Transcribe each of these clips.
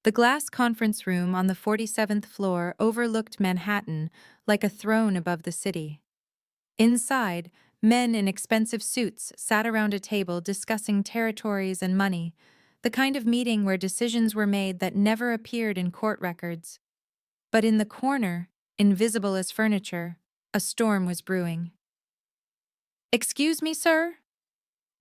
The glass conference room on the 47th floor overlooked Manhattan like a throne above the city. Inside, men in expensive suits sat around a table discussing territories and money, the kind of meeting where decisions were made that never appeared in court records. But in the corner, invisible as furniture, a storm was brewing. "Excuse me, sir?"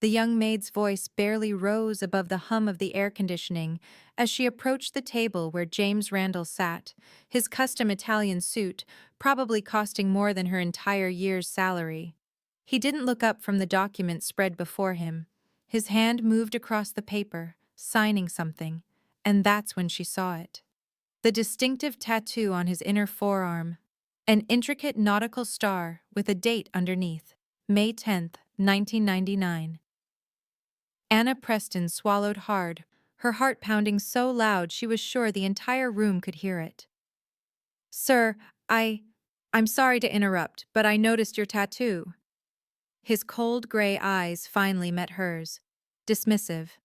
The young maid's voice barely rose above the hum of the air conditioning as she approached the table where James Randall sat, his custom Italian suit probably costing more than her entire year's salary. He didn't look up from the document spread before him. His hand moved across the paper, signing something, and that's when she saw it. The distinctive tattoo on his inner forearm, an intricate nautical star with a date underneath, May 10th, 1999. Anna Preston swallowed hard, her heart pounding so loud she was sure the entire room could hear it. "Sir, I'm sorry to interrupt, but I noticed your tattoo." His cold gray eyes finally met hers, dismissive,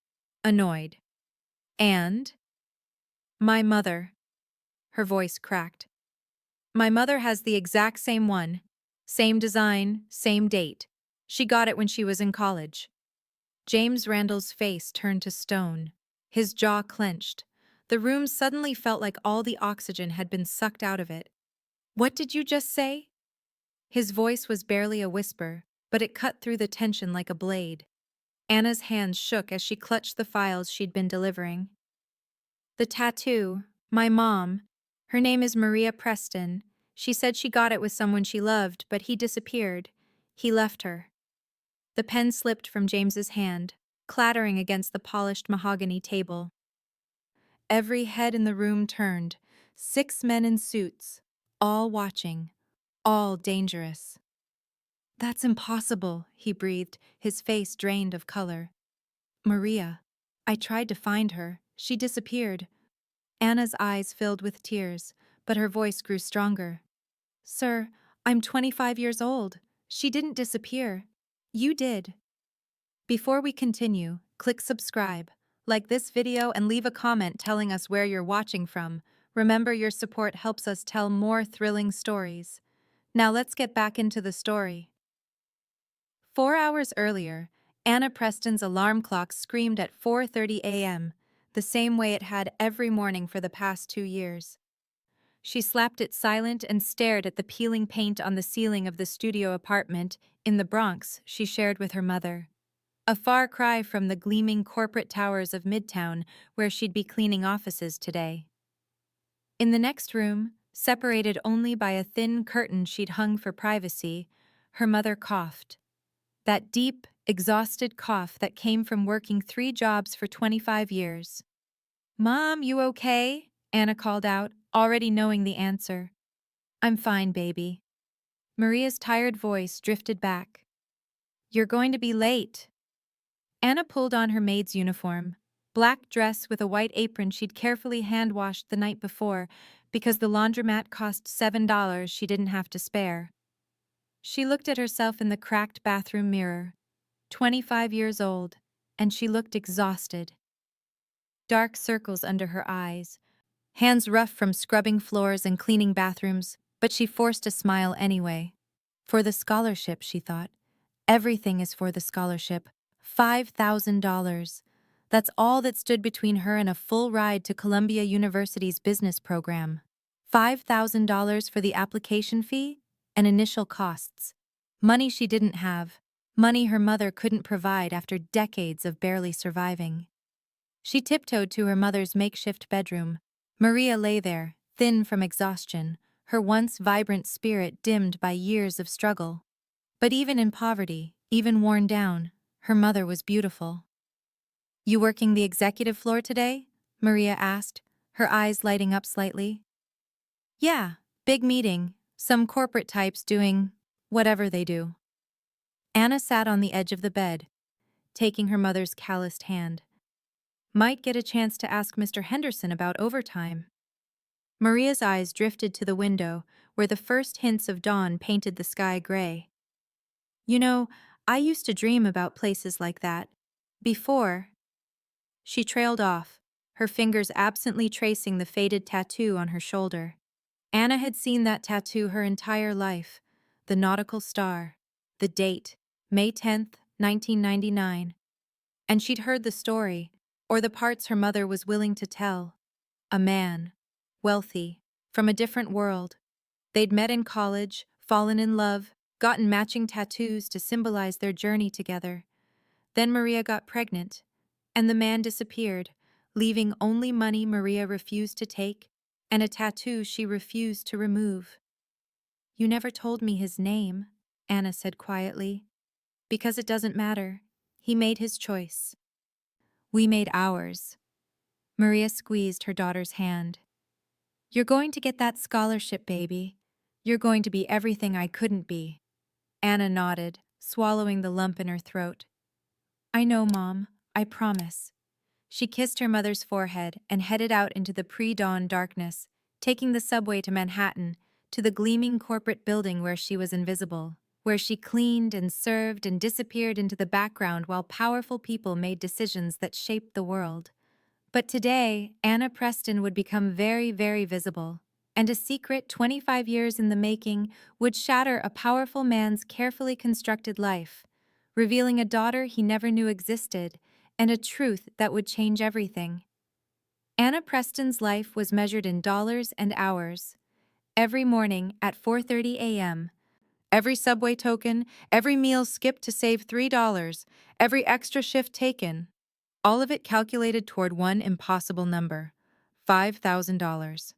annoyed. "And?" "My mother." Her voice cracked. "My mother has the exact same one. Same design, same date. She got it when she was in college." James Randall's face turned to stone. His jaw clenched. The room suddenly felt like all the oxygen had been sucked out of it. "What did you just say?" His voice was barely a whisper, but it cut through the tension like a blade. Anna's hands shook as she clutched the files she'd been delivering. "The tattoo. My mom. Her name is Maria Preston. She said she got it with someone she loved, but he disappeared. He left her." The pen slipped from James's hand, clattering against the polished mahogany table. Every head in the room turned, 6 men in suits, all watching, all dangerous. "That's impossible," he breathed, his face drained of color. "Maria. I tried to find her. She disappeared." Anna's eyes filled with tears, but her voice grew stronger. "Sir, I'm 25 years old. She didn't disappear. You did." Before we continue, click subscribe, like this video and leave a comment telling us where you're watching from. Remember, your support helps us tell more thrilling stories. Now let's get back into the story. 4 hours earlier, Anna Preston's alarm clock screamed at 4:30 a.m., the same way it had every morning for the past 2 years. She slapped it silent and stared at the peeling paint on the ceiling of the studio apartment in the Bronx she shared with her mother. A far cry from the gleaming corporate towers of Midtown where she'd be cleaning offices today. In the next room, separated only by a thin curtain she'd hung for privacy, her mother coughed. That deep, exhausted cough that came from working 3 jobs for 25 years. "Mom, you okay?" Anna called out, already knowing the answer. "I'm fine, baby." Maria's tired voice drifted back. "You're going to be late." Anna pulled on her maid's uniform, black dress with a white apron she'd carefully hand-washed the night before because the laundromat cost $7 she didn't have to spare. She looked at herself in the cracked bathroom mirror. 25 years old, and she looked exhausted. Dark circles under her eyes, hands rough from scrubbing floors and cleaning bathrooms, but she forced a smile anyway. For the scholarship, she thought. Everything is for the scholarship. $5,000. That's all that stood between her and a full ride to Columbia University's business program. $5,000 for the application fee and initial costs. Money she didn't have. Money her mother couldn't provide after decades of barely surviving. She tiptoed to her mother's makeshift bedroom. Maria lay there, thin from exhaustion, her once vibrant spirit dimmed by years of struggle. But even in poverty, even worn down, her mother was beautiful. "You working the executive floor today?" Maria asked, her eyes lighting up slightly. "Yeah, big meeting, some corporate types doing whatever they do." Anna sat on the edge of the bed, taking her mother's calloused hand. "Might get a chance to ask Mr. Henderson about overtime." Maria's eyes drifted to the window, where the first hints of dawn painted the sky gray. "You know, I used to dream about places like that. Before." She trailed off, her fingers absently tracing the faded tattoo on her shoulder. Anna had seen that tattoo her entire life, the nautical star, the date, May 10th, 1999. And she'd heard the story, or the parts her mother was willing to tell. A man, wealthy, from a different world. They'd met in college, fallen in love, gotten matching tattoos to symbolize their journey together. Then Maria got pregnant, and the man disappeared, leaving only money Maria refused to take and a tattoo she refused to remove. "You never told me his name," Anna said quietly. "Because it doesn't matter. He made his choice. We made ours." Maria squeezed her daughter's hand. "You're going to get that scholarship, baby. You're going to be everything I couldn't be." Anna nodded, swallowing the lump in her throat. "I know, Mom. I promise." She kissed her mother's forehead and headed out into the pre-dawn darkness, taking the subway to Manhattan, to the gleaming corporate building where she was invisible, where she cleaned and served and disappeared into the background while powerful people made decisions that shaped the world. But today, Anna Preston would become very, very visible, and a secret 25 years in the making would shatter a powerful man's carefully constructed life, revealing a daughter he never knew existed and a truth that would change everything. Anna Preston's life was measured in dollars and hours. Every morning at 4:30 a.m., every subway token, every meal skipped to save $3, every extra shift taken, all of it calculated toward one impossible number: $5,000.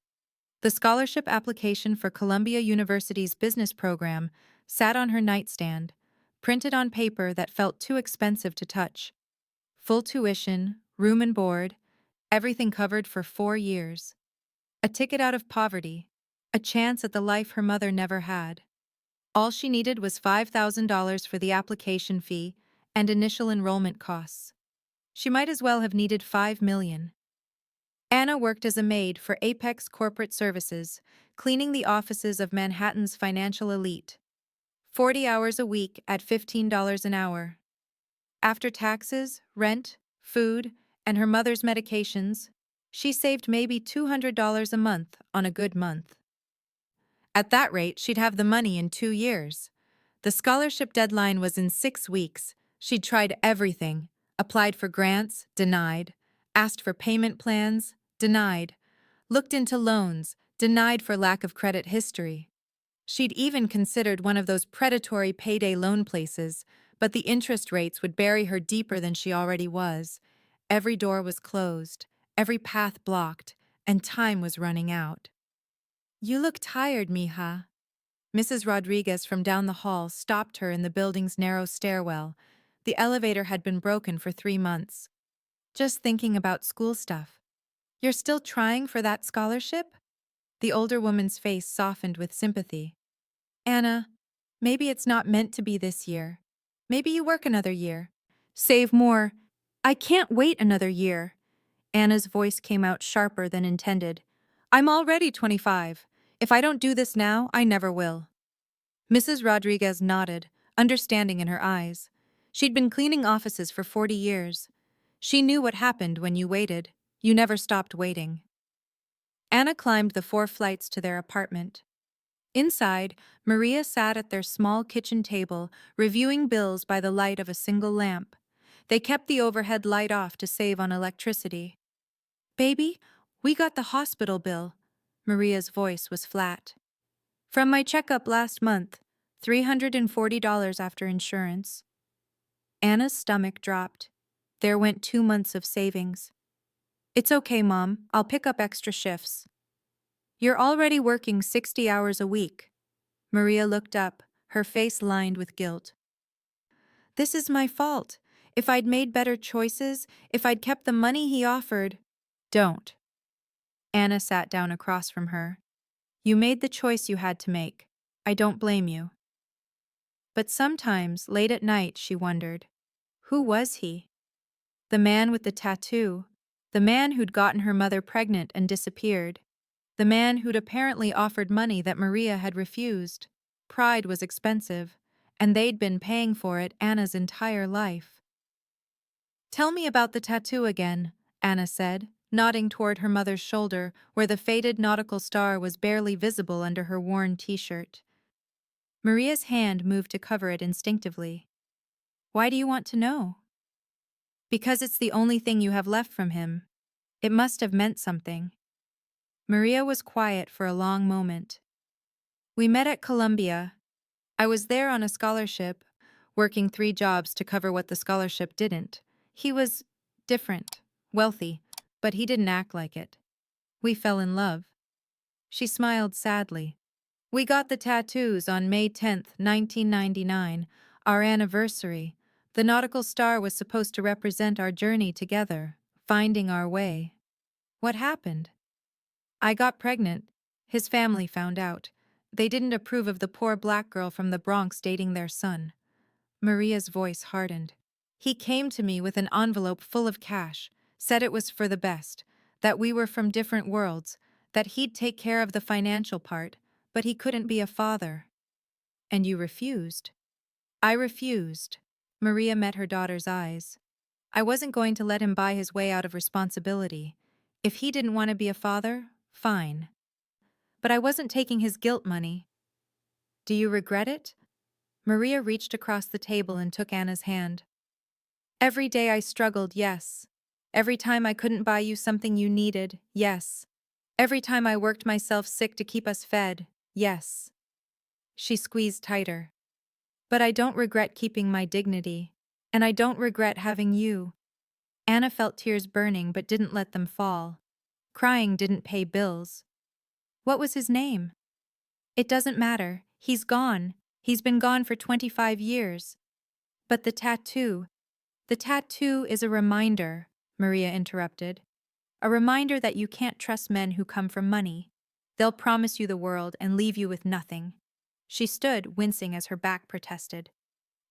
The scholarship application for Columbia University's business program sat on her nightstand, printed on paper that felt too expensive to touch. Full tuition, room and board, everything covered for 4 years. A ticket out of poverty, a chance at the life her mother never had. All she needed was $5,000 for the application fee and initial enrollment costs. She might as well have needed $5 million. Anna worked as a maid for Apex Corporate Services, cleaning the offices of Manhattan's financial elite. 40 hours a week at $15 an hour. After taxes, rent, food, and her mother's medications, she saved maybe $200 a month on a good month. At that rate, she'd have the money in 2 years. The scholarship deadline was in 6 weeks. She'd tried everything, applied for grants, denied, asked for payment plans, denied, looked into loans, denied for lack of credit history. She'd even considered one of those predatory payday loan places, but the interest rates would bury her deeper than she already was. Every door was closed, every path blocked, and time was running out. "You look tired, mija." Mrs. Rodriguez from down the hall stopped her in the building's narrow stairwell. The elevator had been broken for 3 months. "Just thinking about school stuff." "You're still trying for that scholarship?" The older woman's face softened with sympathy. "Anna, maybe it's not meant to be this year. Maybe you work another year. Save more." "I can't wait another year." Anna's voice came out sharper than intended. "I'm already 25. If I don't do this now, I never will." Mrs. Rodriguez nodded, understanding in her eyes. She'd been cleaning offices for 40 years. She knew what happened when you waited. You never stopped waiting. Anna climbed the 4 flights to their apartment. Inside, Maria sat at their small kitchen table, reviewing bills by the light of a single lamp. They kept the overhead light off to save on electricity. "Baby, we got the hospital bill." Maria's voice was flat. "From my checkup last month, $340 after insurance." Anna's stomach dropped. There went 2 months of savings. "It's okay, Mom. I'll pick up extra shifts." "You're already working 60 hours a week." Maria looked up, her face lined with guilt. "This is my fault. If I'd made better choices, if I'd kept the money he offered—" "Don't." Anna sat down across from her. "You made the choice you had to make. I don't blame you." But sometimes, late at night, she wondered, who was he? The man with the tattoo, the man who'd gotten her mother pregnant and disappeared, the man who'd apparently offered money that Maria had refused. Pride was expensive, and they'd been paying for it Anna's entire life. "Tell me about the tattoo again," Anna said, nodding toward her mother's shoulder where the faded nautical star was barely visible under her worn t-shirt. Maria's hand moved to cover it instinctively. Why do you want to know? Because it's the only thing you have left from him. It must have meant something. Maria was quiet for a long moment. We met at Columbia. I was there on a scholarship, working 3 jobs to cover what the scholarship didn't. He was different, wealthy, but he didn't act like it. We fell in love. She smiled sadly. We got the tattoos on May 10th, 1999, our anniversary. The nautical star was supposed to represent our journey together, finding our way. What happened? I got pregnant. His family found out. They didn't approve of the poor black girl from the Bronx dating their son. Maria's voice hardened. He came to me with an envelope full of cash, said it was for the best, that we were from different worlds, that he'd take care of the financial part, but he couldn't be a father. And you refused? I refused. Maria met her daughter's eyes. I wasn't going to let him buy his way out of responsibility. If he didn't want to be a father, fine. But I wasn't taking his guilt money. Do you regret it? Maria reached across the table and took Anna's hand. Every day I struggled, yes. Every time I couldn't buy you something you needed, yes. Every time I worked myself sick to keep us fed, yes. She squeezed tighter. But I don't regret keeping my dignity. And I don't regret having you. Anna felt tears burning but didn't let them fall. Crying didn't pay bills. What was his name? It doesn't matter. He's gone. He's been gone for 25 years. But the tattoo is a reminder, Maria interrupted. A reminder that you can't trust men who come from money. They'll promise you the world and leave you with nothing. She stood, wincing as her back protested.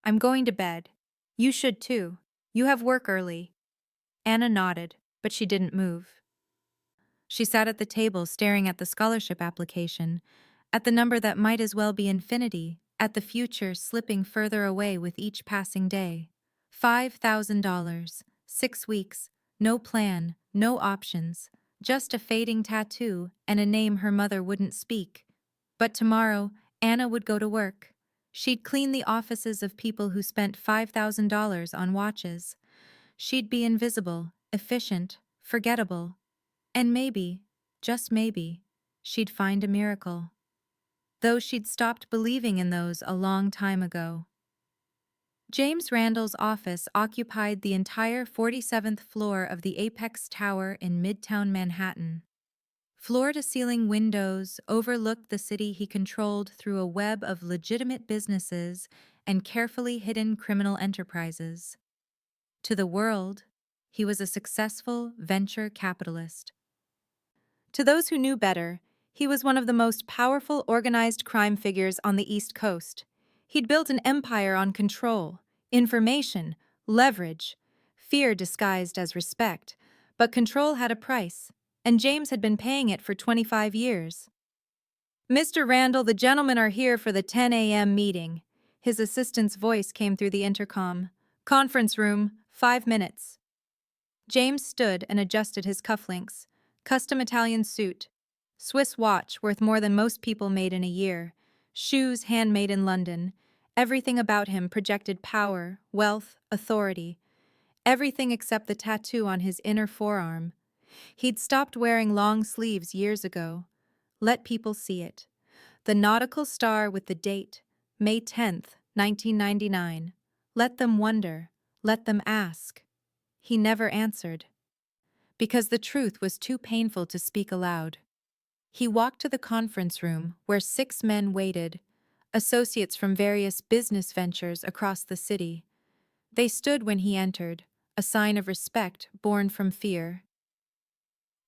I'm going to bed. You should too. You have work early. Anna nodded, but she didn't move. She sat at the table staring at the scholarship application, at the number that might as well be infinity, at the future slipping further away with each passing day. $5,000, 6 weeks, no plan, no options, just a fading tattoo and a name her mother wouldn't speak. But tomorrow, Anna would go to work. She'd clean the offices of people who spent $5,000 on watches. She'd be invisible, efficient, forgettable. And maybe, just maybe, she'd find a miracle. Though she'd stopped believing in those a long time ago. James Randall's office occupied the entire 47th floor of the Apex Tower in Midtown Manhattan. Floor-to-ceiling windows overlooked the city he controlled through a web of legitimate businesses and carefully hidden criminal enterprises. To the world, he was a successful venture capitalist. To those who knew better, he was one of the most powerful organized crime figures on the East Coast. He'd built an empire on control, information, leverage, fear disguised as respect, but control had a price, and James had been paying it for 25 years. Mr. Randall, the gentlemen are here for the 10 a.m. meeting. His assistant's voice came through the intercom. Conference room, 5 minutes. James stood and adjusted his cufflinks. Custom Italian suit. Swiss watch worth more than most people made in a year. Shoes handmade in London. Everything about him projected power, wealth, authority. Everything except the tattoo on his inner forearm. He'd stopped wearing long sleeves years ago. Let people see it. The nautical star with the date, May 10th, 1999. Let them wonder. Let them ask. He never answered. Because the truth was too painful to speak aloud. He walked to the conference room where 6 men waited, associates from various business ventures across the city. They stood when he entered, a sign of respect born from fear.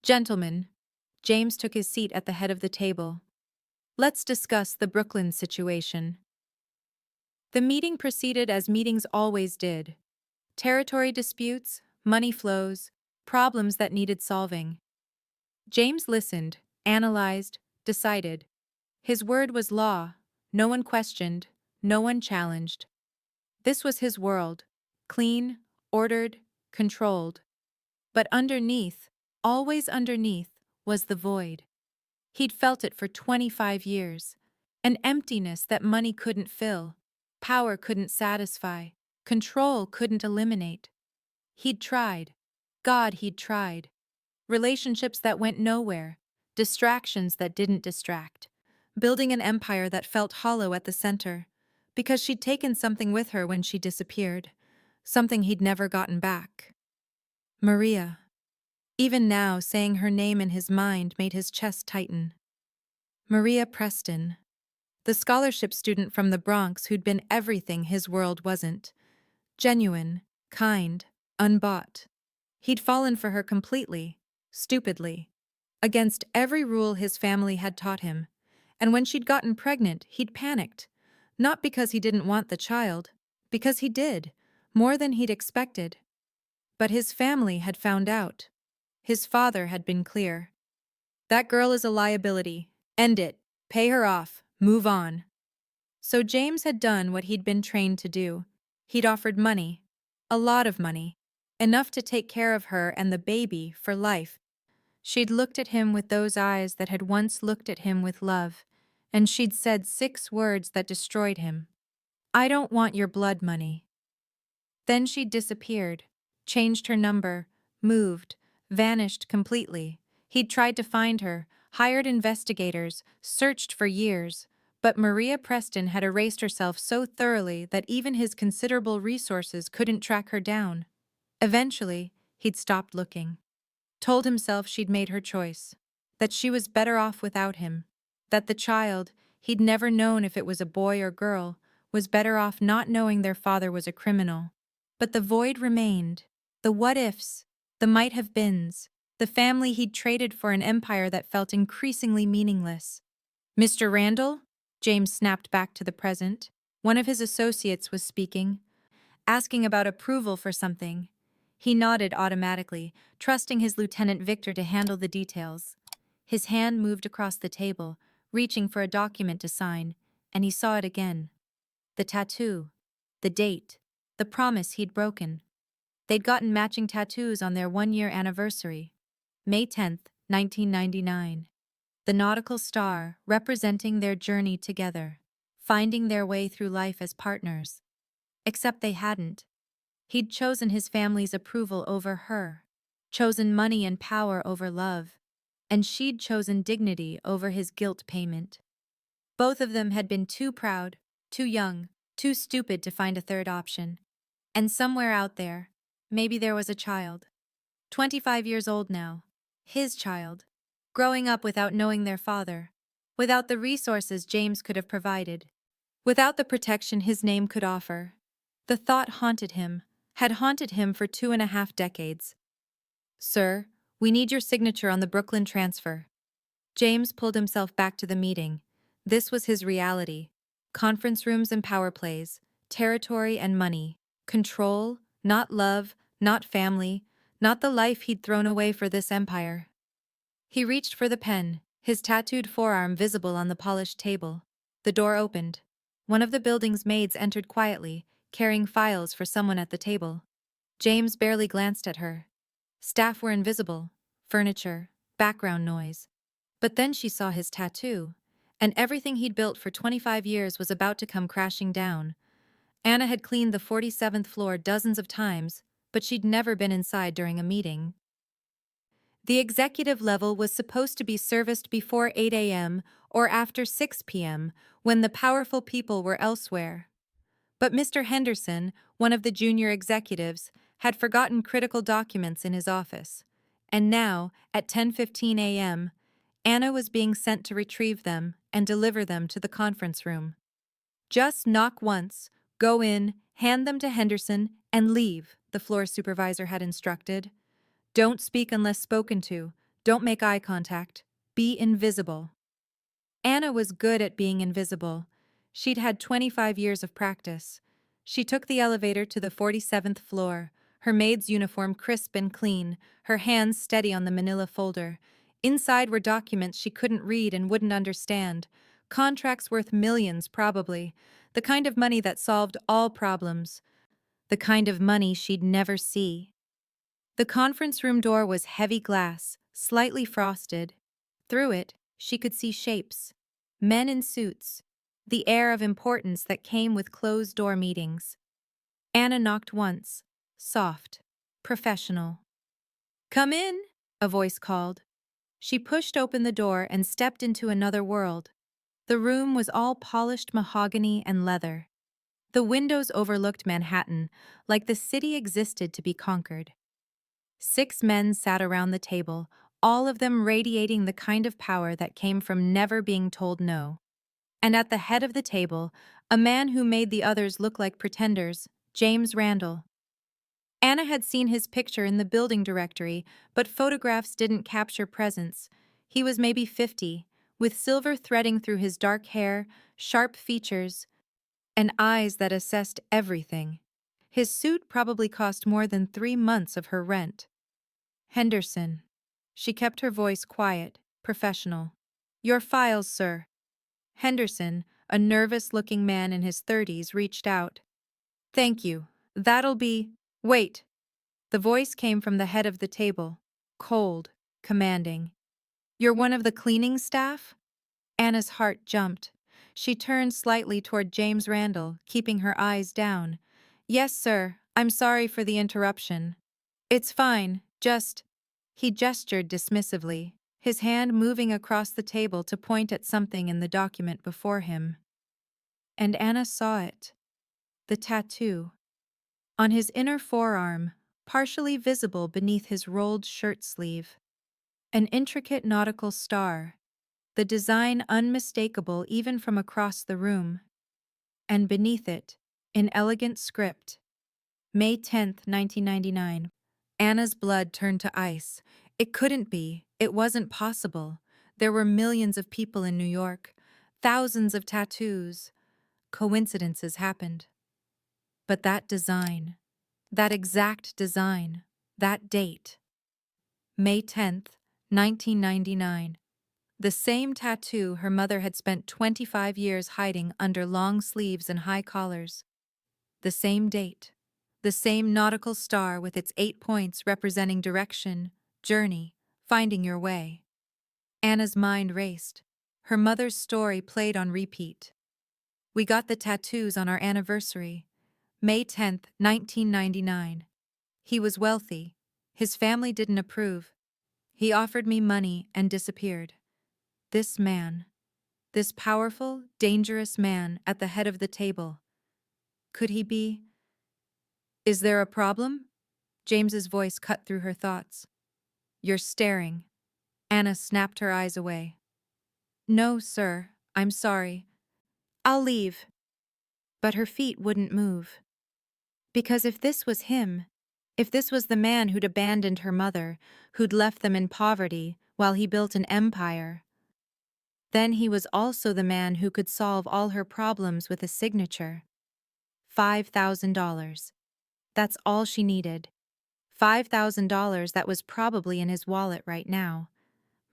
Gentlemen, James took his seat at the head of the table. Let's discuss the Brooklyn situation. The meeting proceeded as meetings always did. Territory disputes, money flows, problems that needed solving. James listened, analyzed, decided. His word was law. No one questioned, no one challenged. This was his world, clean, ordered, controlled. But underneath, Always underneath was the void. He'd felt it for 25 years. An emptiness that money couldn't fill, power couldn't satisfy, control couldn't eliminate. He'd tried. God, he'd tried. Relationships that went nowhere, distractions that didn't distract, building an empire that felt hollow at the center, because she'd taken something with her when she disappeared, something he'd never gotten back. Maria. Even now, saying her name in his mind made his chest tighten. Maria Preston. The scholarship student from the Bronx who'd been everything his world wasn't. Genuine, kind, unbought. He'd fallen for her completely, stupidly, against every rule his family had taught him. And when she'd gotten pregnant, he'd panicked. Not because he didn't want the child, because he did, more than he'd expected. But his family had found out. His father had been clear. That girl is a liability. End it. Pay her off. Move on. So James had done what he'd been trained to do. He'd offered money. A lot of money. Enough to take care of her and the baby for life. She'd looked at him with those eyes that had once looked at him with love, and she'd said 6 words that destroyed him. I don't want your blood money. Then she'd disappeared, changed her number, moved, vanished completely. He'd tried to find her, hired investigators, searched for years, but Maria Preston had erased herself so thoroughly that even his considerable resources couldn't track her down. Eventually, he'd stopped looking. Told himself she'd made her choice, that she was better off without him, that the child, he'd never known if it was a boy or girl, was better off not knowing their father was a criminal. But the void remained, the what-ifs, the might-have-beens, the family he'd traded for an empire that felt increasingly meaningless. Mr. Randall? James snapped back to the present. One of his associates was speaking, asking about approval for something. He nodded automatically, trusting his Lieutenant Victor to handle the details. His hand moved across the table, reaching for a document to sign, and he saw it again. The tattoo, the date, the promise he'd broken. They'd gotten matching tattoos on their 1-year anniversary, May 10th, 1999. The nautical star representing their journey together, finding their way through life as partners. Except they hadn't. He'd chosen his family's approval over her, chosen money and power over love, and she'd chosen dignity over his guilt payment. Both of them had been too proud, too young, too stupid to find a third option. And somewhere out there, maybe there was a child. 25 years old now. His child. Growing up without knowing their father. Without the resources James could have provided. Without the protection his name could offer. The thought haunted him, had haunted him for 2.5 decades. Sir, we need your signature on the Brooklyn transfer. James pulled himself back to the meeting. This was his reality. Conference rooms and power plays. Territory and money. Control, not love, not family, not the life he'd thrown away for this empire. He reached for the pen, his tattooed forearm visible on the polished table. The door opened. One of the building's maids entered quietly, carrying files for someone at the table. James barely glanced at her. Staff were invisible, furniture, background noise. But then she saw his tattoo, and everything he'd built for 25 years was about to come crashing down. Anna had cleaned the 47th floor dozens of times, but she'd never been inside during a meeting. The executive level was supposed to be serviced before 8 a.m. or after 6 p.m. when the powerful people were elsewhere. But Mr. Henderson, one of the junior executives, had forgotten critical documents in his office. And now, at 10:15 a.m., Anna was being sent to retrieve them and deliver them to the conference room. Just knock once, go in, hand them to Henderson, and leave, the floor supervisor had instructed. Don't speak unless spoken to. Don't make eye contact. Be invisible. Anna was good at being invisible. She'd had 25 years of practice. She took the elevator to the 47th floor, her maid's uniform crisp and clean, her hands steady on the manila folder. Inside were documents she couldn't read and wouldn't understand. Contracts worth millions, probably. The kind of money that solved all problems. The kind of money she'd never see. The conference room door was heavy glass, slightly frosted. Through it, she could see shapes. Men in suits. The air of importance that came with closed-door meetings. Anna knocked once. Soft. Professional. "Come in," a voice called. She pushed open the door and stepped into another world. The room was all polished mahogany and leather. The windows overlooked Manhattan, like the city existed to be conquered. 6 men sat around the table, all of them radiating the kind of power that came from never being told no. And at the head of the table, a man who made the others look like pretenders, James Randall. Anna had seen his picture in the building directory, but photographs didn't capture presence. He was maybe 50, with silver threading through his dark hair, sharp features, and eyes that assessed everything. His suit probably cost more than 3 months of her rent. "Henderson." She kept her voice quiet, professional. "Your files, sir." Henderson, a nervous-looking man in his 30s, reached out. "Thank you. That'll be—" "Wait." The voice came from the head of the table, cold, commanding. "You're one of the cleaning staff?" Anna's heart jumped. She turned slightly toward James Randall, keeping her eyes down. "Yes, sir. I'm sorry for the interruption." "It's fine, just—" He gestured dismissively, his hand moving across the table to point at something in the document before him. And Anna saw it. The tattoo. On his inner forearm, partially visible beneath his rolled shirt sleeve. An intricate nautical star, the design unmistakable even from across the room. And beneath it, in elegant script, May 10th, 1999. Anna's blood turned to ice. It couldn't be. It wasn't possible. There were millions of people in New York, thousands of tattoos. Coincidences happened. But that design, that exact design, that date, May 10th, 1999. The same tattoo her mother had spent 25 years hiding under long sleeves and high collars. The same date. The same nautical star with its 8 points representing direction, journey, finding your way. Anna's mind raced. Her mother's story played on repeat. "We got the tattoos on our anniversary, May 10th, 1999. He was wealthy. His family didn't approve. He offered me money and disappeared. This man, this powerful, dangerous man at the head of the table. Could he be— Is there a problem?" James's voice cut through her thoughts. "You're staring." Anna snapped her eyes away. "No, sir, I'm sorry. I'll leave." But her feet wouldn't move. Because if this was him, if this was the man who'd abandoned her mother, who'd left them in poverty while he built an empire, then he was also the man who could solve all her problems with a signature. $5,000. That's all she needed. $5,000 that was probably in his wallet right now.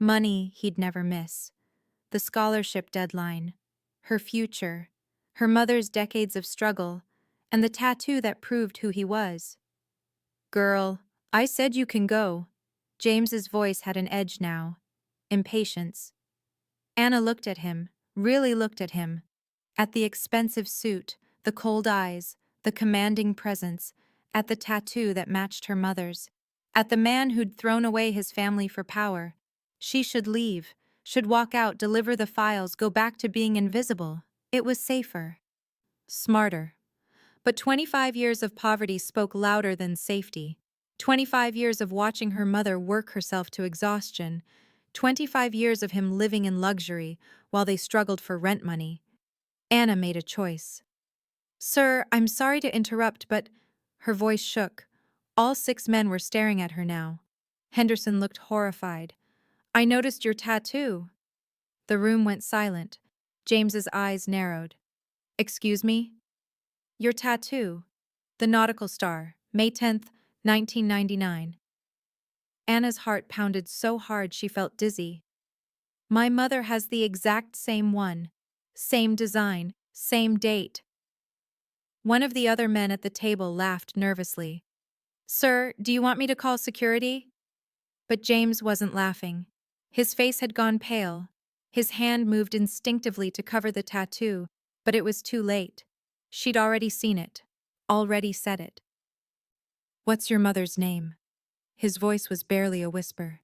Money he'd never miss. The scholarship deadline. Her future. Her mother's decades of struggle. And the tattoo that proved who he was. "Girl, I said you can go." James's voice had an edge now. Impatience. Anna looked at him, really looked at him. At the expensive suit, the cold eyes, the commanding presence, at the tattoo that matched her mother's, at the man who'd thrown away his family for power. She should leave, should walk out, deliver the files, go back to being invisible. It was safer. Smarter. But 25 years of poverty spoke louder than safety. 25 years of watching her mother work herself to exhaustion. 25 years of him living in luxury while they struggled for rent money. Anna made a choice. "Sir, I'm sorry to interrupt, but—" Her voice shook. All 6 men were staring at her now. Henderson looked horrified. "I noticed your tattoo." The room went silent. James's eyes narrowed. "Excuse me?" "Your tattoo. The nautical star, May 10th, 1999. Anna's heart pounded so hard she felt dizzy. "My mother has the exact same one. Same design, same date." One of the other men at the table laughed nervously. Sir, do you want me to call security? But James wasn't laughing. His face had gone pale. His hand moved instinctively to cover the tattoo, but it was too late. She'd already seen it, already said it. What's your mother's name? His voice was barely a whisper.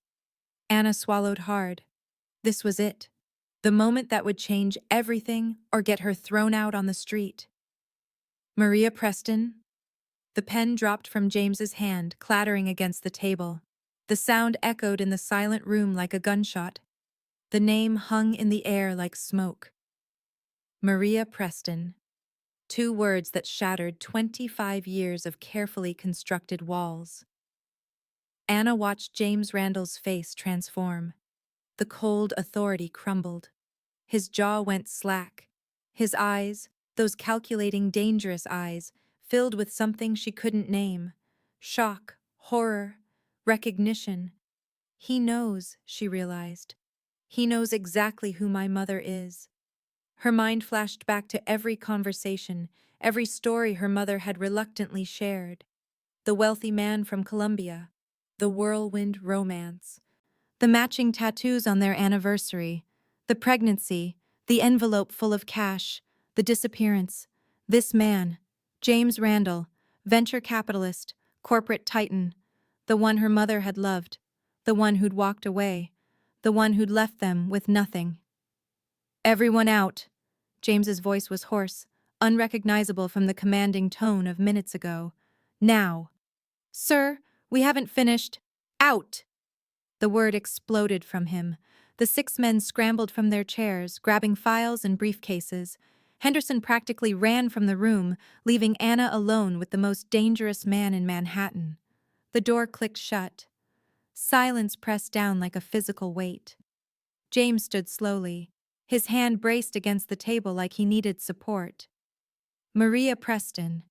Anna swallowed hard. This was it. The moment that would change everything or get her thrown out on the street. Maria Preston? The pen dropped from James's hand, clattering against the table. The sound echoed in the silent room like a gunshot. The name hung in the air like smoke. Maria Preston. Two words that shattered 25 years of carefully constructed walls. Anna watched James Randall's face transform. The cold authority crumbled. His jaw went slack. His eyes, those calculating, dangerous eyes, filled with something she couldn't name. Shock, horror, recognition. He knows, she realized. He knows exactly who my mother is. Her mind flashed back to every conversation, every story her mother had reluctantly shared. The wealthy man from Colombia, the whirlwind romance, the matching tattoos on their anniversary, the pregnancy, the envelope full of cash, the disappearance. This man, James Randall, venture capitalist, corporate titan, the one her mother had loved, the one who'd walked away, the one who'd left them with nothing. Everyone out. James's voice was hoarse, unrecognizable from the commanding tone of minutes ago. Now. Sir, we haven't finished. Out! The word exploded from him. The 6 men scrambled from their chairs, grabbing files and briefcases. Henderson practically ran from the room, leaving Anna alone with the most dangerous man in Manhattan. The door clicked shut. Silence pressed down like a physical weight. James stood slowly. His hand braced against the table like he needed support. Maria Preston.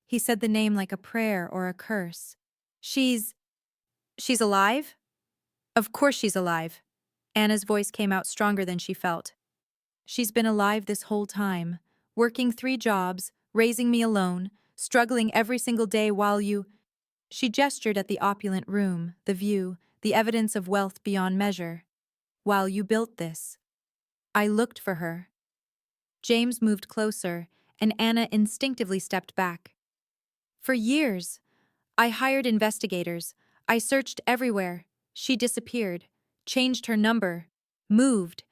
He said the name like a prayer or a curse. She's alive? Of course she's alive. Anna's voice came out stronger than she felt. She's been alive this whole time, working 3 jobs, raising me alone, struggling every single day while you... She gestured at the opulent room, the view, the evidence of wealth beyond measure. While you built this. I looked for her. James moved closer, and Anna instinctively stepped back. For years, I hired investigators. I searched everywhere. She disappeared, changed her number, moved.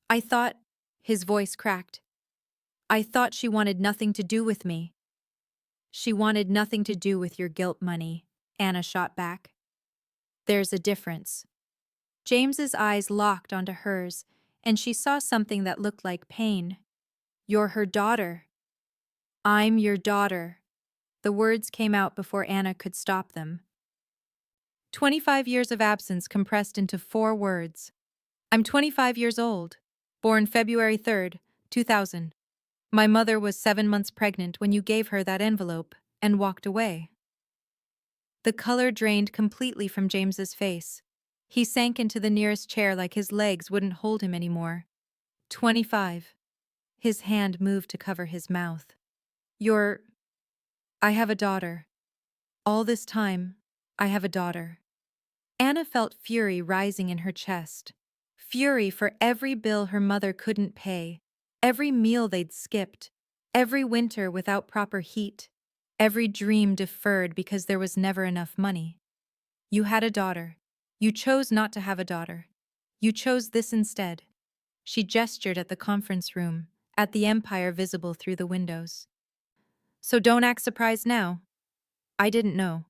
I thought, his voice cracked. I thought she wanted nothing to do with me. She wanted nothing to do with your guilt money, Anna shot back. There's a difference. James's eyes locked onto hers, and she saw something that looked like pain. You're her daughter. I'm your daughter. The words came out before Anna could stop them. 25 years of absence compressed into 4 words. I'm 25 years old, born February 3rd, 2000. My mother was 7 months pregnant when you gave her that envelope and walked away. The color drained completely from James's face. He sank into the nearest chair like his legs wouldn't hold him anymore. 25. His hand moved to cover his mouth. I have a daughter. All this time, I have a daughter. Anna felt fury rising in her chest. Fury for every bill her mother couldn't pay, every meal they'd skipped, every winter without proper heat, every dream deferred because there was never enough money. You had a daughter. You chose not to have a daughter. You chose this instead. She gestured at the conference room, at the empire visible through the windows. So don't act surprised now. I didn't know.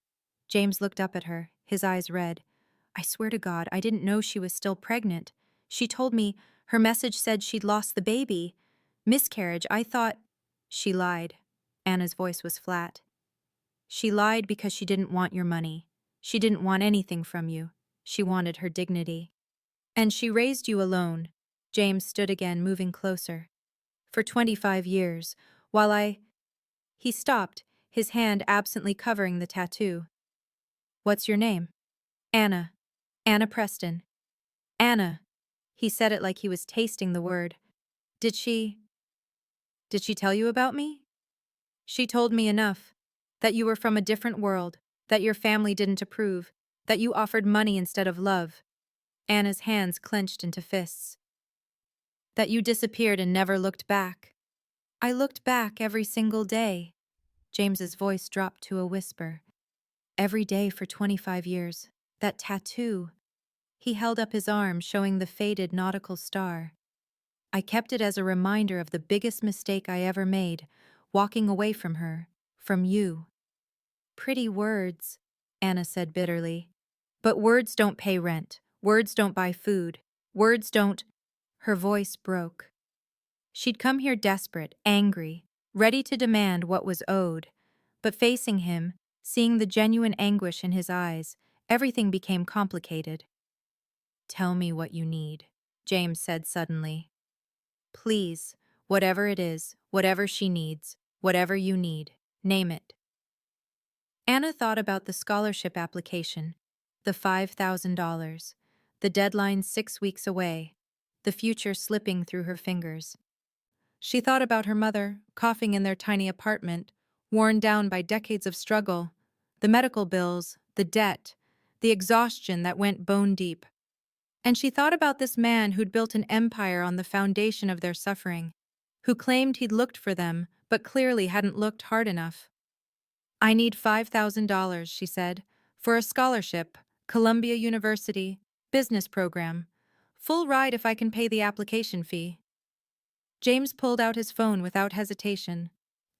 James looked up at her, his eyes red. I swear to God, I didn't know she was still pregnant. She told me her message said she'd lost the baby. Miscarriage, I thought... She lied. Anna's voice was flat. She lied because she didn't want your money. She didn't want anything from you. She wanted her dignity. And she raised you alone. James stood again, moving closer. For 25 years, while He stopped, his hand absently covering the tattoo. What's your name? Anna. Anna Preston. Anna. He said it like he was tasting the word. Did she tell you about me? She told me enough. That you were from a different world. that your family didn't approve, that you offered money instead of love. Anna's hands clenched into fists. That you disappeared and never looked back. I looked back every single day. James's voice dropped to a whisper. Every day for 25 years. That tattoo. He held up his arm, showing the faded nautical star. I kept it as a reminder of the biggest mistake I ever made, walking away from her, from you. Pretty words, Anna said bitterly. But words don't pay rent. Words don't buy food. Words don't. Her voice broke. She'd come here desperate, angry, ready to demand what was owed. But facing him, seeing the genuine anguish in his eyes, everything became complicated. Tell me what you need, James said suddenly. Please, whatever it is, whatever she needs, whatever you need, name it. Anna thought about the scholarship application, the $5,000, the deadline 6 weeks away, the future slipping through her fingers. She thought about her mother, coughing in their tiny apartment, worn down by decades of struggle, the medical bills, the debt, the exhaustion that went bone deep. And she thought about this man who'd built an empire on the foundation of their suffering, who claimed he'd looked for them, but clearly hadn't looked hard enough. I need $5,000, she said, for a scholarship, Columbia University, business program. Full ride if I can pay the application fee. James pulled out his phone without hesitation.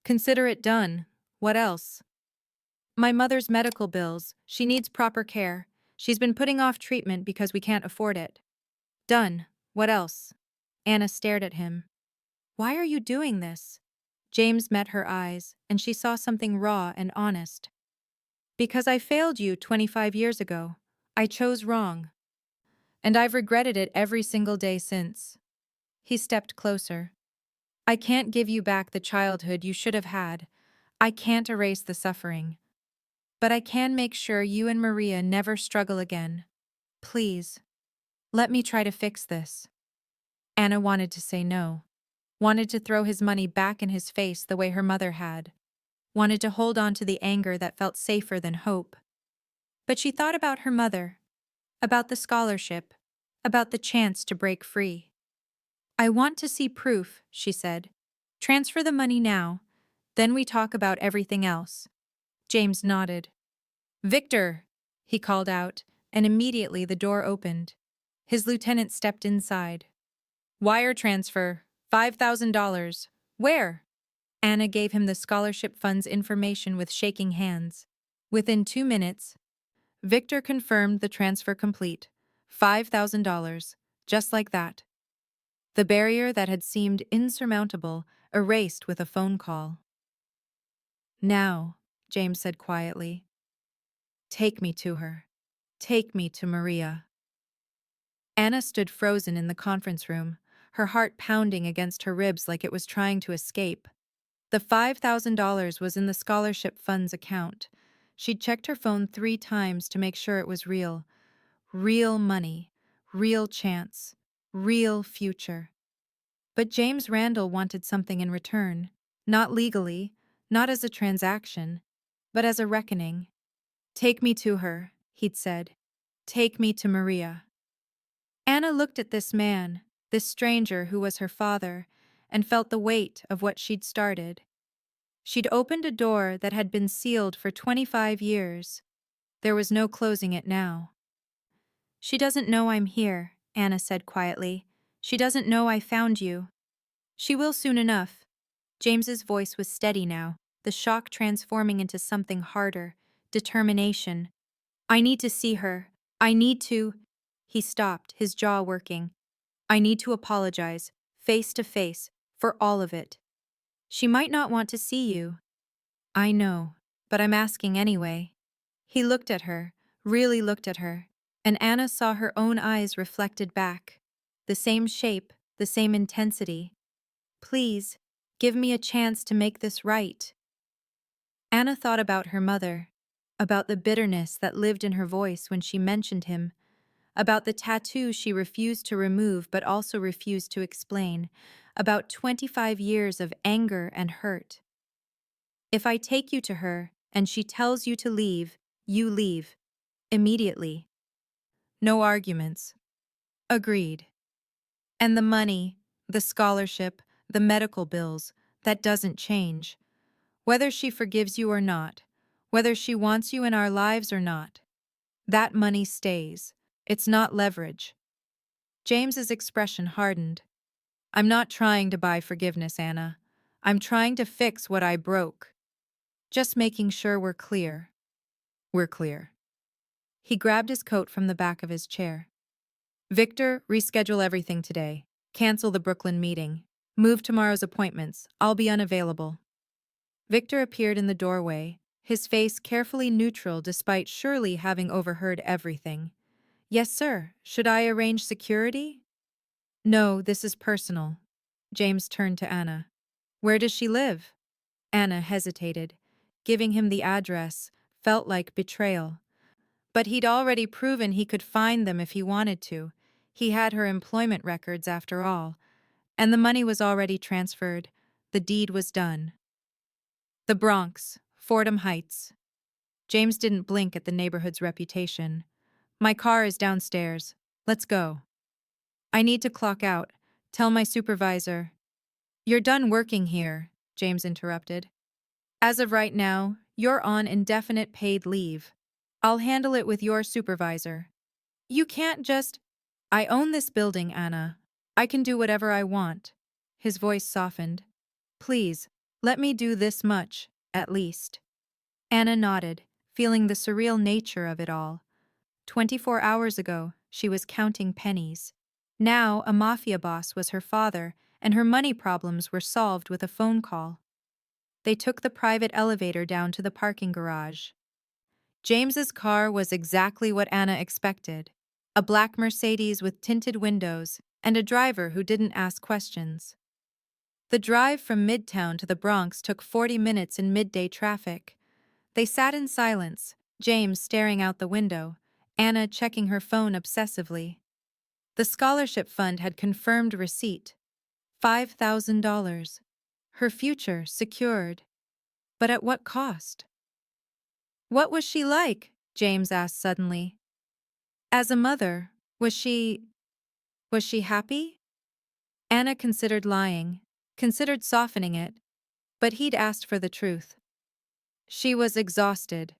Consider it done. What else? My mother's medical bills. She needs proper care. She's been putting off treatment because we can't afford it. Done. What else? Anna stared at him. Why are you doing this? James met her eyes, and she saw something raw and honest. Because I failed you 25 years ago. I chose wrong. And I've regretted it every single day since. He stepped closer. I can't give you back the childhood you should have had. I can't erase the suffering. But I can make sure you and Maria never struggle again. Please. Let me try to fix this. Anna wanted to say no. Wanted to throw his money back in his face the way her mother had. Wanted to hold on to the anger that felt safer than hope. But she thought about her mother, about the scholarship, about the chance to break free. I want to see proof, she said. Transfer the money now, then we talk about everything else. James nodded. Victor, he called out, and immediately the door opened. His lieutenant stepped inside. Wire transfer, $5,000. Where? Anna gave him the scholarship fund's information with shaking hands. Within 2 minutes, Victor confirmed the transfer complete. $5,000, just like that. The barrier that had seemed insurmountable erased with a phone call. Now, James said quietly, take me to her. Take me to Maria. Anna stood frozen in the conference room, her heart pounding against her ribs like it was trying to escape. The $5,000 was in the scholarship fund's account. She'd checked her phone 3 times to make sure it was real. Real money, real chance, real future. But James Randall wanted something in return, not legally, not as a transaction, but as a reckoning. Take me to her, he'd said. Take me to Maria. Anna looked at this man, this stranger who was her father, and felt the weight of what she'd started. She'd opened a door that had been sealed for 25 years. There was no closing it now. She doesn't know I'm here, Anna said quietly. She doesn't know I found you. She will soon enough. James's voice was steady now, the shock transforming into something harder, determination. I need to see her. I need to... He stopped, his jaw working. I need to apologize, face to face, for all of it. She might not want to see you. I know, but I'm asking anyway. He looked at her, really looked at her, and Anna saw her own eyes reflected back. The same shape, the same intensity. Please, give me a chance to make this right. Anna thought about her mother, about the bitterness that lived in her voice when she mentioned him, about the tattoo she refused to remove but also refused to explain, about 25 years of anger and hurt. If I take you to her and she tells you to leave, You leave. Immediately. No arguments. Agreed. And the money, the scholarship, the medical bills, that doesn't change. Whether she forgives you or not, whether she wants you in our lives or not, that money stays. It's not leverage. James's expression hardened. I'm not trying to buy forgiveness, Anna. I'm trying to fix what I broke. Just making sure we're clear. We're clear. He grabbed his coat from the back of his chair. Victor, reschedule everything today. Cancel the Brooklyn meeting. Move tomorrow's appointments. I'll be unavailable. Victor appeared in the doorway, his face carefully neutral despite surely having overheard everything. Yes, sir. Should I arrange security? No, this is personal. James turned to Anna. Where does she live? Anna hesitated. Giving him the address felt like betrayal. But he'd already proven he could find them if he wanted to. He had her employment records after all. And the money was already transferred. The deed was done. The Bronx, Fordham Heights. James didn't blink at the neighborhood's reputation. My car is downstairs. Let's go. I need to clock out. Tell my supervisor. You're done working here, James interrupted. As of right now, you're on indefinite paid leave. I'll handle it with your supervisor. You can't just... I own this building, Anna. I can do whatever I want. His voice softened. Please, let me do this much, at least. Anna nodded, feeling the surreal nature of it all. 24 hours ago, she was counting pennies. Now, a mafia boss was her father, and her money problems were solved with a phone call. They took the private elevator down to the parking garage. James's car was exactly what Anna expected. A black Mercedes with tinted windows and a driver who didn't ask questions. The drive from Midtown to the Bronx took 40 minutes in midday traffic. They sat in silence, James staring out the window, Anna checking her phone obsessively. The scholarship fund had confirmed receipt. $5,000. Her future secured. But at what cost? What was she like? James asked suddenly. As a mother, was she happy? Anna considered lying, considered softening it, but he'd asked for the truth. She was exhausted.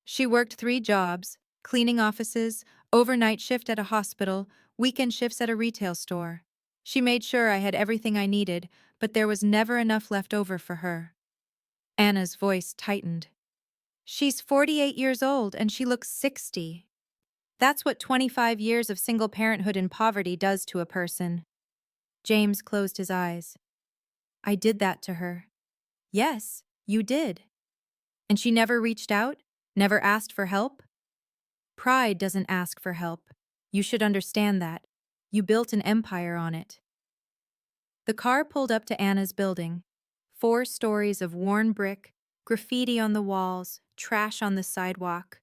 She worked 3 jobs, cleaning offices, overnight shift at a hospital, weekend shifts at a retail store. She made sure I had everything I needed, but there was never enough left over for her. Anna's voice tightened. She's 48 years old and she looks 60. That's what 25 years of single parenthood in poverty does to a person. James closed his eyes. I did that to her. Yes, you did. And she never reached out? Never asked for help? Pride doesn't ask for help. You should understand that. You built an empire on it. The car pulled up to Anna's building. 4 stories of worn brick, graffiti on the walls, trash on the sidewalk.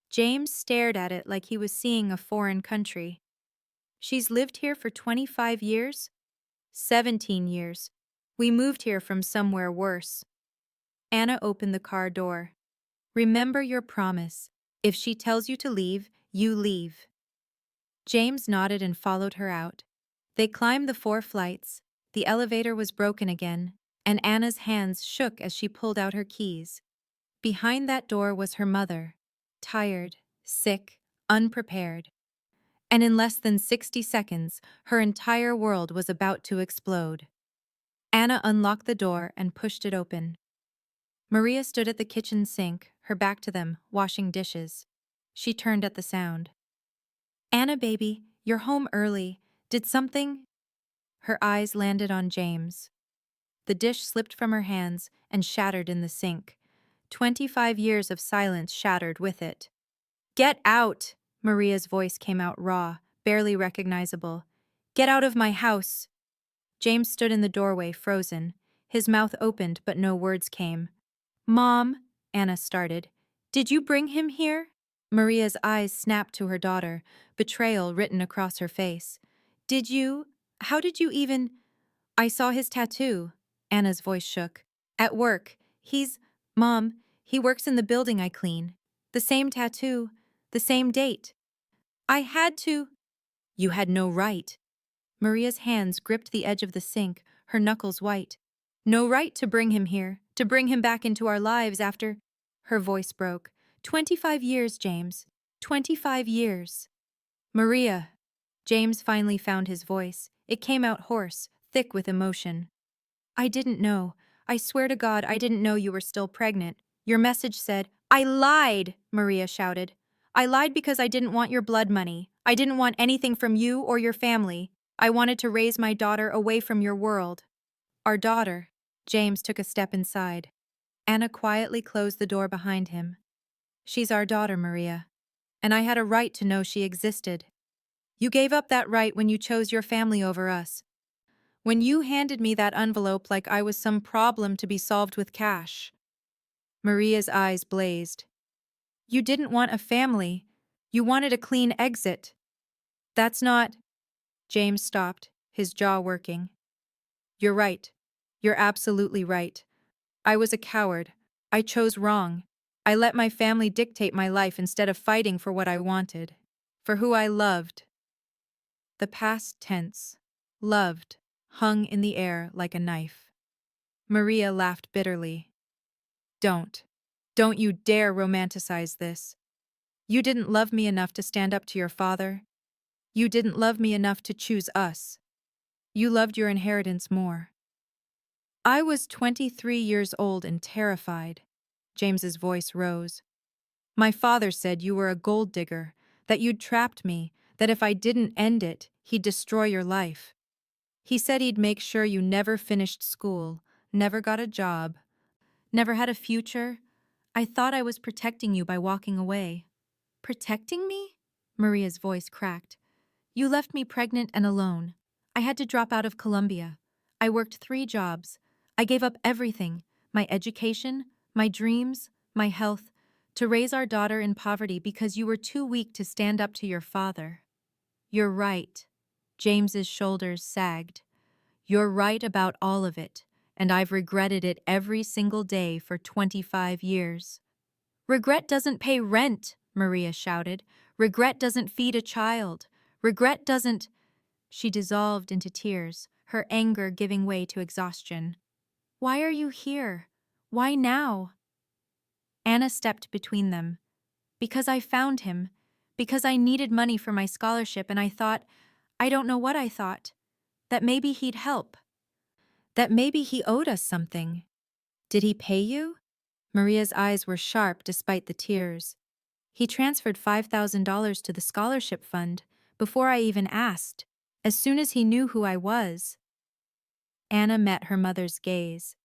James stared at it like he was seeing a foreign country. She's lived here for 25 years? 17 years. We moved here from somewhere worse. Anna opened the car door. Remember your promise. If she tells you to leave, you leave. James nodded and followed her out. They climbed the 4 flights. The elevator was broken again, and Anna's hands shook as she pulled out her keys. Behind that door was her mother, tired, sick, unprepared. And in less than 60 seconds, her entire world was about to explode. Anna unlocked the door and pushed it open. Maria stood at the kitchen sink, her back to them, washing dishes. She turned at the sound. Anna, baby, you're home early. Did something? Her eyes landed on James. The dish slipped from her hands and shattered in the sink. 25 years of silence shattered with it. Get out! Maria's voice came out raw, barely recognizable. Get out of my house! James stood in the doorway, frozen. His mouth opened, but no words came. Mom, Anna started. Did you bring him here? Maria's eyes snapped to her daughter, betrayal written across her face. Did you? How did you even? I saw his tattoo. Anna's voice shook. At work. Mom, he works in the building I clean. The same tattoo, the same date. I had to. You had no right. Maria's hands gripped the edge of the sink, her knuckles white. No right to bring him here, to bring him back into our lives after. Her voice broke. 25 years, James. 25 years. Maria. James finally found his voice. It came out hoarse, thick with emotion. I didn't know. I swear to God, I didn't know you were still pregnant. Your message said, I lied, Maria shouted. I lied because I didn't want your blood money. I didn't want anything from you or your family. I wanted to raise my daughter away from your world. Our daughter. James took a step inside. Anna quietly closed the door behind him. She's our daughter, Maria. And I had a right to know she existed. You gave up that right when you chose your family over us. When you handed me that envelope like I was some problem to be solved with cash. Maria's eyes blazed. You didn't want a family. You wanted a clean exit. That's not... James stopped, his jaw working. You're right. You're absolutely right. I was a coward. I chose wrong. I let my family dictate my life instead of fighting for what I wanted. For who I loved. The past tense. Loved. Hung in the air like a knife. Maria laughed bitterly. Don't. Don't you dare romanticize this. You didn't love me enough to stand up to your father. You didn't love me enough to choose us. You loved your inheritance more. I was 23 years old and terrified. James's voice rose. My father said you were a gold digger, that you'd trapped me, that if I didn't end it, he'd destroy your life. He said he'd make sure you never finished school, never got a job, never had a future. I thought I was protecting you by walking away. Protecting me? Maria's voice cracked. You left me pregnant and alone. I had to drop out of Columbia. I worked 3 jobs. I gave up everything, my education, my dreams, my health, to raise our daughter in poverty because you were too weak to stand up to your father. You're right. James's shoulders sagged. You're right about all of it, and I've regretted it every single day for 25 years. Regret doesn't pay rent, Maria shouted. Regret doesn't feed a child. Regret doesn't... She dissolved into tears, her anger giving way to exhaustion. Why are you here? Why now? Anna stepped between them. Because I found him. Because I needed money for my scholarship and I thought, I don't know what I thought, that maybe he'd help. That maybe he owed us something. Did he pay you? Maria's eyes were sharp despite the tears. He transferred $5,000 to the scholarship fund before I even asked, as soon as he knew who I was. Anna met her mother's gaze.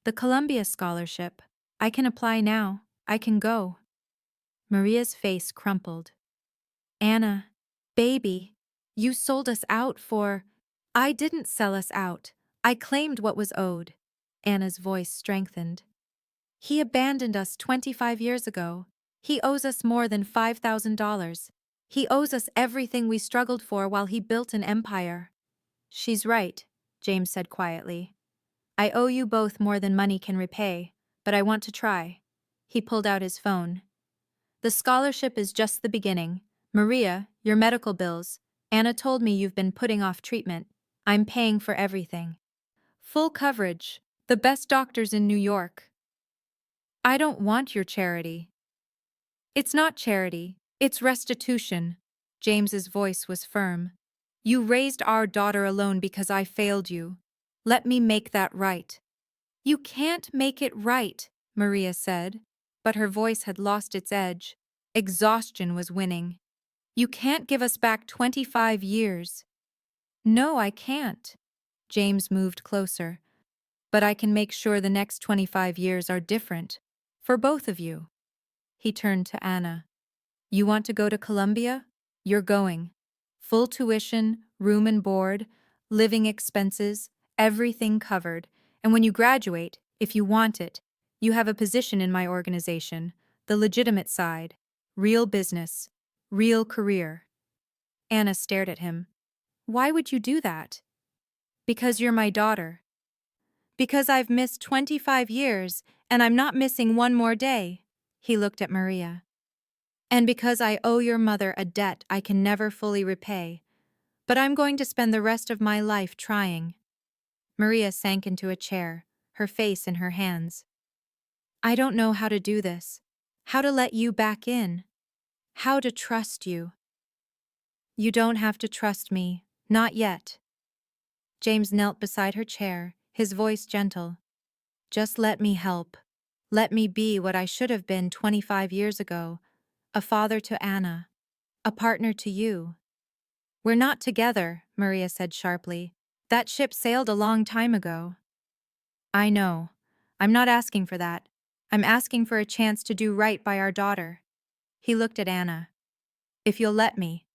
The Columbia scholarship. I can apply now. I can go. Maria's face crumpled. Anna, baby, you sold us out for... I didn't sell us out. I claimed what was owed. Anna's voice strengthened. He abandoned us 25 years ago. He owes us more than $5,000. He owes us everything we struggled for while he built an empire. She's right, James said quietly. I owe you both more than money can repay, but I want to try. He pulled out his phone. The scholarship is just the beginning. Maria, your medical bills. Anna told me you've been putting off treatment. I'm paying for everything. Full coverage. The best doctors in New York. I don't want your charity. It's not charity. It's restitution. James's voice was firm. You raised our daughter alone because I failed you. Let me make that right. You can't make it right, Maria said, but her voice had lost its edge. Exhaustion was winning. You can't give us back 25 years. No, I can't. James moved closer. But I can make sure the next 25 years are different. For both of you. He turned to Anna. You want to go to Columbia? You're going. Full tuition, room and board, living expenses, everything covered. And when you graduate, if you want it, you have a position in my organization, the legitimate side, real business, real career. Anna stared at him. Why would you do that? Because you're my daughter. Because I've missed 25 years, and I'm not missing one more day. He looked at Maria. And because I owe your mother a debt I can never fully repay. But I'm going to spend the rest of my life trying. Maria sank into a chair, her face in her hands. I don't know how to do this. How to let you back in. How to trust you. You don't have to trust me. Not yet. James knelt beside her chair, his voice gentle. Just let me help. Let me be what I should have been 25 years ago. A father to Anna. A partner to you. We're not together, Maria said sharply. That ship sailed a long time ago. I know. I'm not asking for that. I'm asking for a chance to do right by our daughter. He looked at Anna. If you'll let me.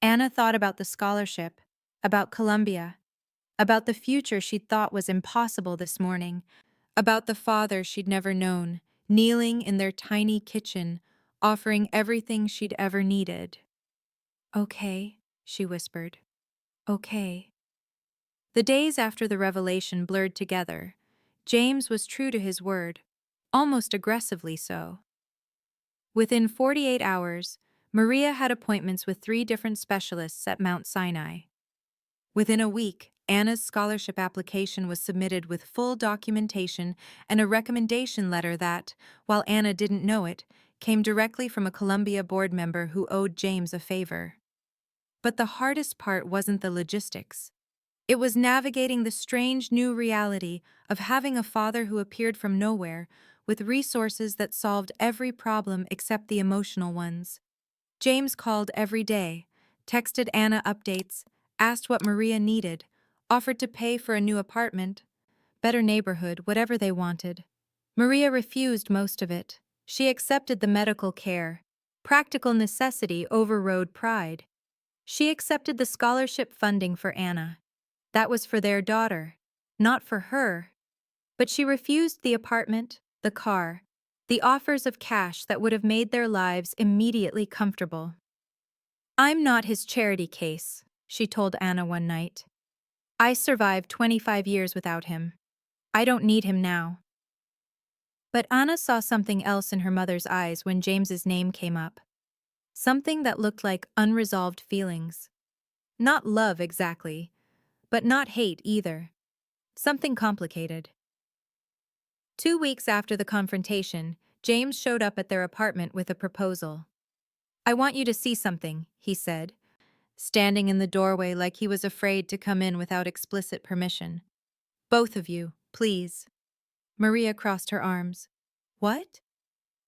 Anna thought about the scholarship, about Columbia, about the future she'd thought was impossible this morning, about the father she'd never known, kneeling in their tiny kitchen, offering everything she'd ever needed. Okay, she whispered. Okay. The days after the revelation blurred together. James was true to his word, almost aggressively so. Within 48 hours, Maria had appointments with 3 different specialists at Mount Sinai. Within a week, Anna's scholarship application was submitted with full documentation and a recommendation letter that, while Anna didn't know it, came directly from a Columbia board member who owed James a favor. But the hardest part wasn't the logistics. It was navigating the strange new reality of having a father who appeared from nowhere, with resources that solved every problem except the emotional ones. James called every day, texted Anna updates, asked what Maria needed, offered to pay for a new apartment, better neighborhood, whatever they wanted. Maria refused most of it. She accepted the medical care. Practical necessity overrode pride. She accepted the scholarship funding for Anna. That was for their daughter, not for her. But she refused the apartment, the car, the offers of cash that would have made their lives immediately comfortable. I'm not his charity case, she told Anna one night. I survived 25 years without him. I don't need him now. But Anna saw something else in her mother's eyes when James's name came up. Something that looked like unresolved feelings. Not love exactly, but not hate either. Something complicated. 2 weeks after the confrontation, James showed up at their apartment with a proposal. I want you to see something, he said, standing in the doorway like he was afraid to come in without explicit permission. Both of you, please. Maria crossed her arms. What?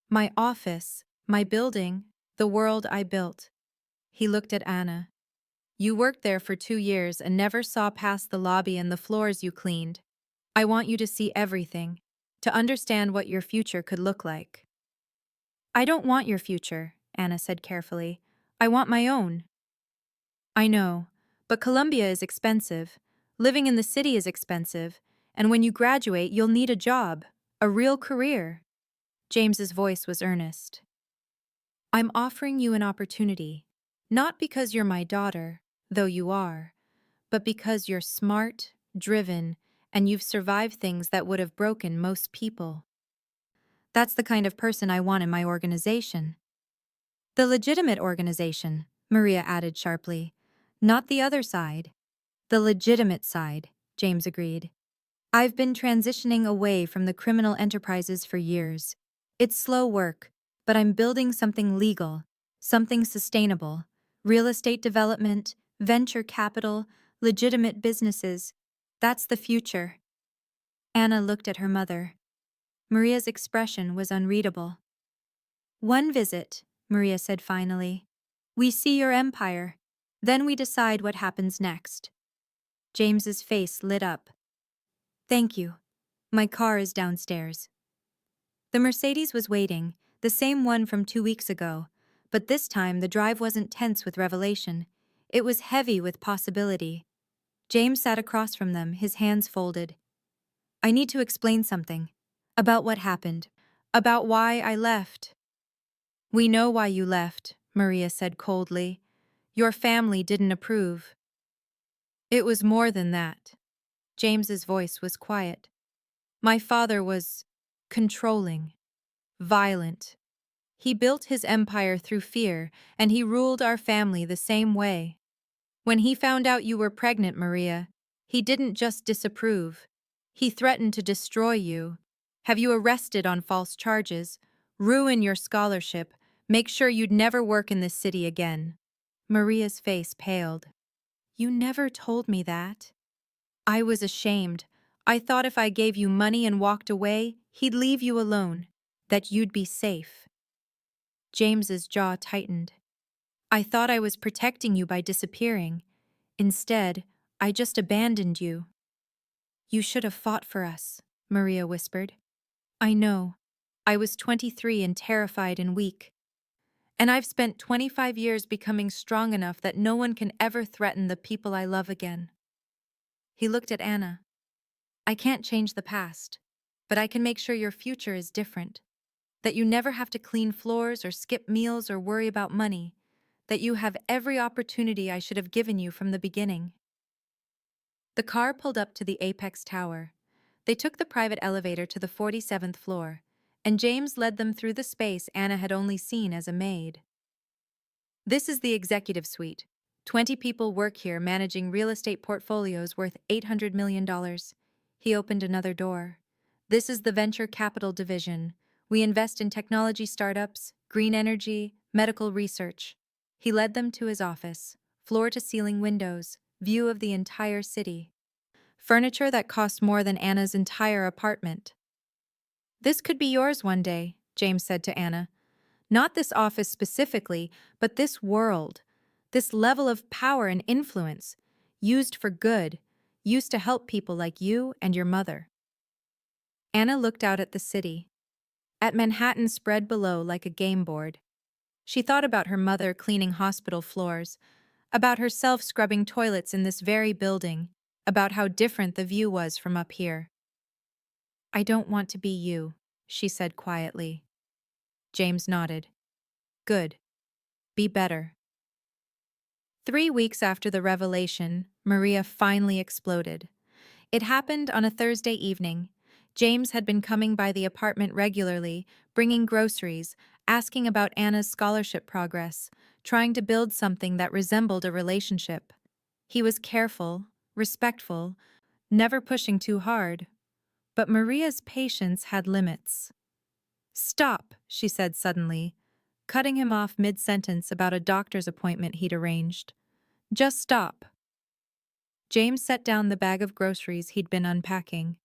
My office, my building, the world I built. He looked at Anna. You worked there for 2 years and never saw past the lobby and the floors you cleaned. I want you to see everything, to understand what your future could look like. I don't want your future, Anna said carefully. I want my own. I know, but Columbia is expensive. Living in the city is expensive, and when you graduate, you'll need a job, a real career. James's voice was earnest. I'm offering you an opportunity, not because you're my daughter, though you are, but because you're smart, driven, and you've survived things that would have broken most people. That's the kind of person I want in my organization. The legitimate organization, Maria added sharply. Not the other side. The legitimate side, James agreed. I've been transitioning away from the criminal enterprises for years. It's slow work, but I'm building something legal, something sustainable. Real estate development, venture capital, legitimate businesses. That's the future. Anna looked at her mother. Maria's expression was unreadable. One visit, Maria said finally. We see your empire. Then we decide what happens next. James's face lit up. Thank you. My car is downstairs. The Mercedes was waiting, the same one from 2 weeks ago, but this time the drive wasn't tense with revelation. It was heavy with possibility. James sat across from them, his hands folded. I need to explain something. About what happened. About why I left. We know why you left, Maria said coldly. Your family didn't approve. It was more than that. James's voice was quiet. My father was controlling, violent. He built his empire through fear, and he ruled our family the same way. When he found out you were pregnant, Maria, he didn't just disapprove. He threatened to destroy you, have you arrested on false charges, ruin your scholarship, make sure you'd never work in this city again. Maria's face paled. You never told me that. I was ashamed. I thought if I gave you money and walked away, he'd leave you alone, that you'd be safe. James's jaw tightened. I thought I was protecting you by disappearing. Instead, I just abandoned you. You should have fought for us, Maria whispered. I know. I was 23 and terrified and weak. And I've spent 25 years becoming strong enough that no one can ever threaten the people I love again. He looked at Anna. I can't change the past, but I can make sure your future is different. That you never have to clean floors or skip meals or worry about money. That you have every opportunity I should have given you from the beginning. The car pulled up to the Apex Tower. They took the private elevator to the 47th floor, and James led them through the space Anna had only seen as a maid. This is the executive suite. 20 people work here managing real estate portfolios worth $800 million. He opened another door. This is the venture capital division. We invest in technology startups, green energy, medical research. He led them to his office. Floor-to-ceiling windows, view of the entire city. Furniture that cost more than Anna's entire apartment. This could be yours one day, James said to Anna. Not this office specifically, but this world. This level of power and influence. Used for good. Used to help people like you and your mother. Anna looked out at the city. At Manhattan spread below like a game board. She thought about her mother cleaning hospital floors, about herself scrubbing toilets in this very building, about how different the view was from up here. I don't want to be you, she said quietly. James nodded. Good. Be better. 3 weeks after the revelation, Maria finally exploded. It happened on a Thursday evening. James had been coming by the apartment regularly, bringing groceries, asking about Anna's scholarship progress, trying to build something that resembled a relationship. He was careful, respectful, never pushing too hard. But Maria's patience had limits. Stop, she said suddenly, cutting him off mid-sentence about a doctor's appointment he'd arranged. Just stop. James set down the bag of groceries he'd been unpacking.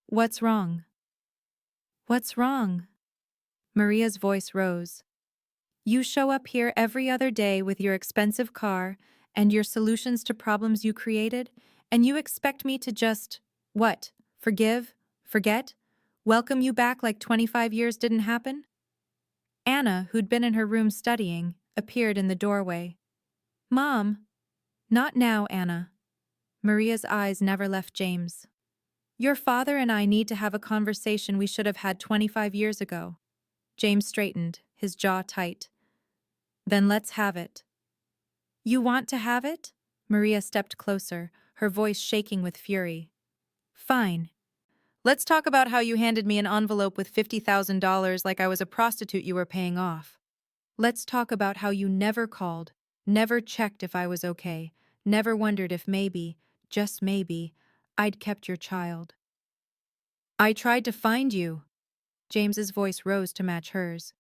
What's wrong? What's wrong? Maria's voice rose. You show up here every other day with your expensive car and your solutions to problems you created, and you expect me to just, what, forgive, forget, welcome you back like 25 years didn't happen? Anna, who'd been in her room studying, appeared in the doorway. Mom. Not now, Anna. Maria's eyes never left James. Your father and I need to have a conversation we should have had 25 years ago. James straightened, his jaw tight. Then let's have it. You want to have it? Maria stepped closer, her voice shaking with fury. Fine. Let's talk about how you handed me an envelope with $50,000 like I was a prostitute you were paying off. Let's talk about how you never called, never checked if I was okay, never wondered if maybe, just maybe, I'd kept your child. I tried to find you. James's voice rose to match hers.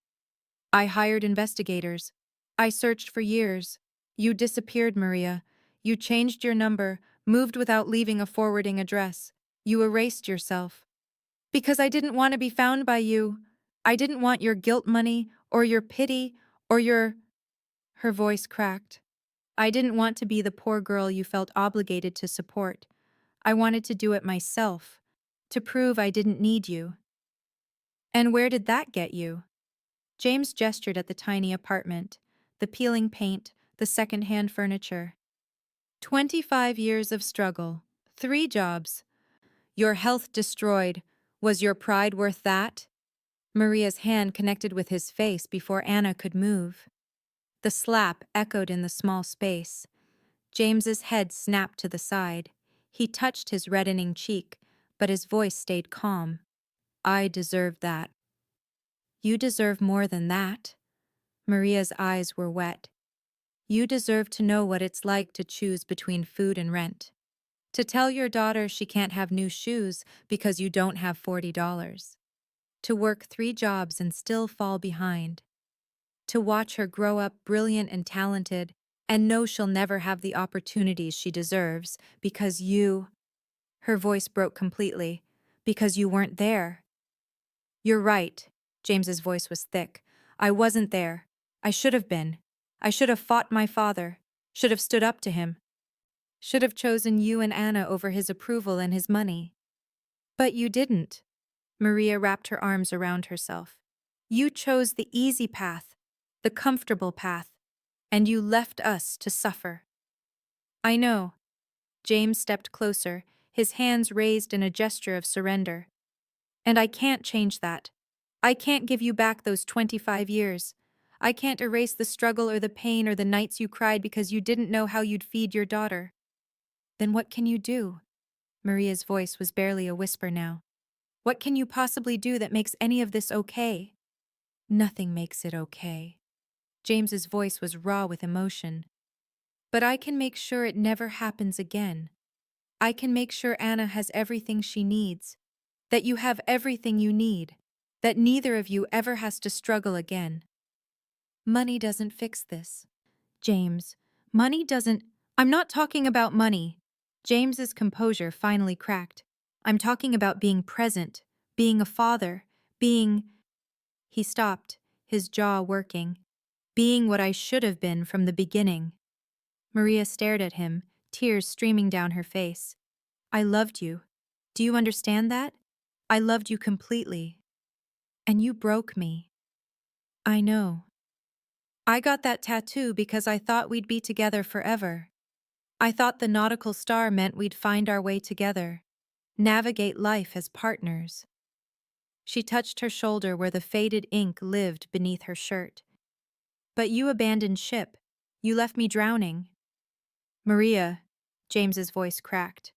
I hired investigators. I searched for years. You disappeared, Maria. You changed your number, moved without leaving a forwarding address. You erased yourself. Because I didn't want to be found by you. I didn't want your guilt money, or your pity, or your... Her voice cracked. I didn't want to be the poor girl you felt obligated to support. I wanted to do it myself, to prove I didn't need you. And where did that get you? James gestured at the tiny apartment, the peeling paint, the second-hand furniture. 25 years of struggle, 3 jobs. Your health destroyed. Was your pride worth that? Maria's hand connected with his face before Anna could move. The slap echoed in the small space. James's head snapped to the side. He touched his reddening cheek, but his voice stayed calm. I deserved that. You deserve more than that. Maria's eyes were wet. You deserve to know what it's like to choose between food and rent. To tell your daughter she can't have new shoes because you don't have $40. To work 3 jobs and still fall behind. To watch her grow up brilliant and talented and know she'll never have the opportunities she deserves because you— Her voice broke completely. Because you weren't there. You're right. James's voice was thick. I wasn't there. I should have been. I should have fought my father. Should have stood up to him. Should have chosen you and Anna over his approval and his money. But you didn't. Maria wrapped her arms around herself. You chose the easy path, the comfortable path, and you left us to suffer. I know. James stepped closer, his hands raised in a gesture of surrender. And I can't change that. I can't give you back those 25 years. I can't erase the struggle or the pain or the nights you cried because you didn't know how you'd feed your daughter. Then what can you do? Maria's voice was barely a whisper now. What can you possibly do that makes any of this okay? Nothing makes it okay. James's voice was raw with emotion. But I can make sure it never happens again. I can make sure Anna has everything she needs, that you have everything you need, that neither of you ever has to struggle again. Money doesn't fix this. James, money doesn't— I'm not talking about money. James's composure finally cracked. I'm talking about being present, being a father, being— He stopped, his jaw working. Being what I should have been from the beginning. Maria stared at him, tears streaming down her face. I loved you. Do you understand that? I loved you completely. And you broke me. I know. I got that tattoo because I thought we'd be together forever. I thought the nautical star meant we'd find our way together, navigate life as partners. She touched her shoulder where the faded ink lived beneath her shirt. But you abandoned ship. You left me drowning. Maria, James's voice cracked.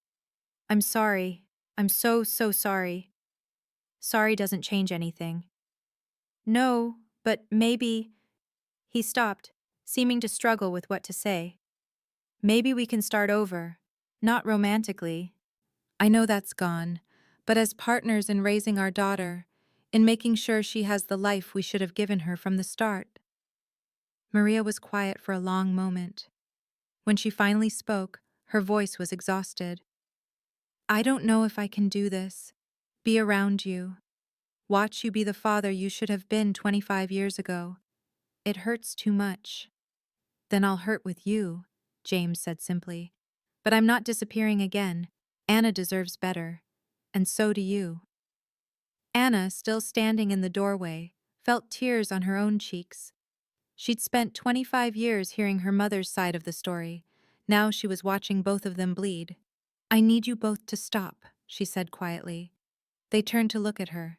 I'm sorry. I'm so sorry. Sorry doesn't change anything. No, but maybe— He stopped, seeming to struggle with what to say. Maybe we can start over. Not romantically. I know that's gone, but as partners in raising our daughter, in making sure she has the life we should have given her from the start. Maria was quiet for a long moment. When she finally spoke, her voice was exhausted. I don't know if I can do this. Be around you. Watch you be the father you should have been 25 years ago. It hurts too much. Then I'll hurt with you, James said simply. But I'm not disappearing again. Anna deserves better. And so do you. Anna, still standing in the doorway, felt tears on her own cheeks. She'd spent 25 years hearing her mother's side of the story. Now she was watching both of them bleed. I need you both to stop, she said quietly. They turned to look at her.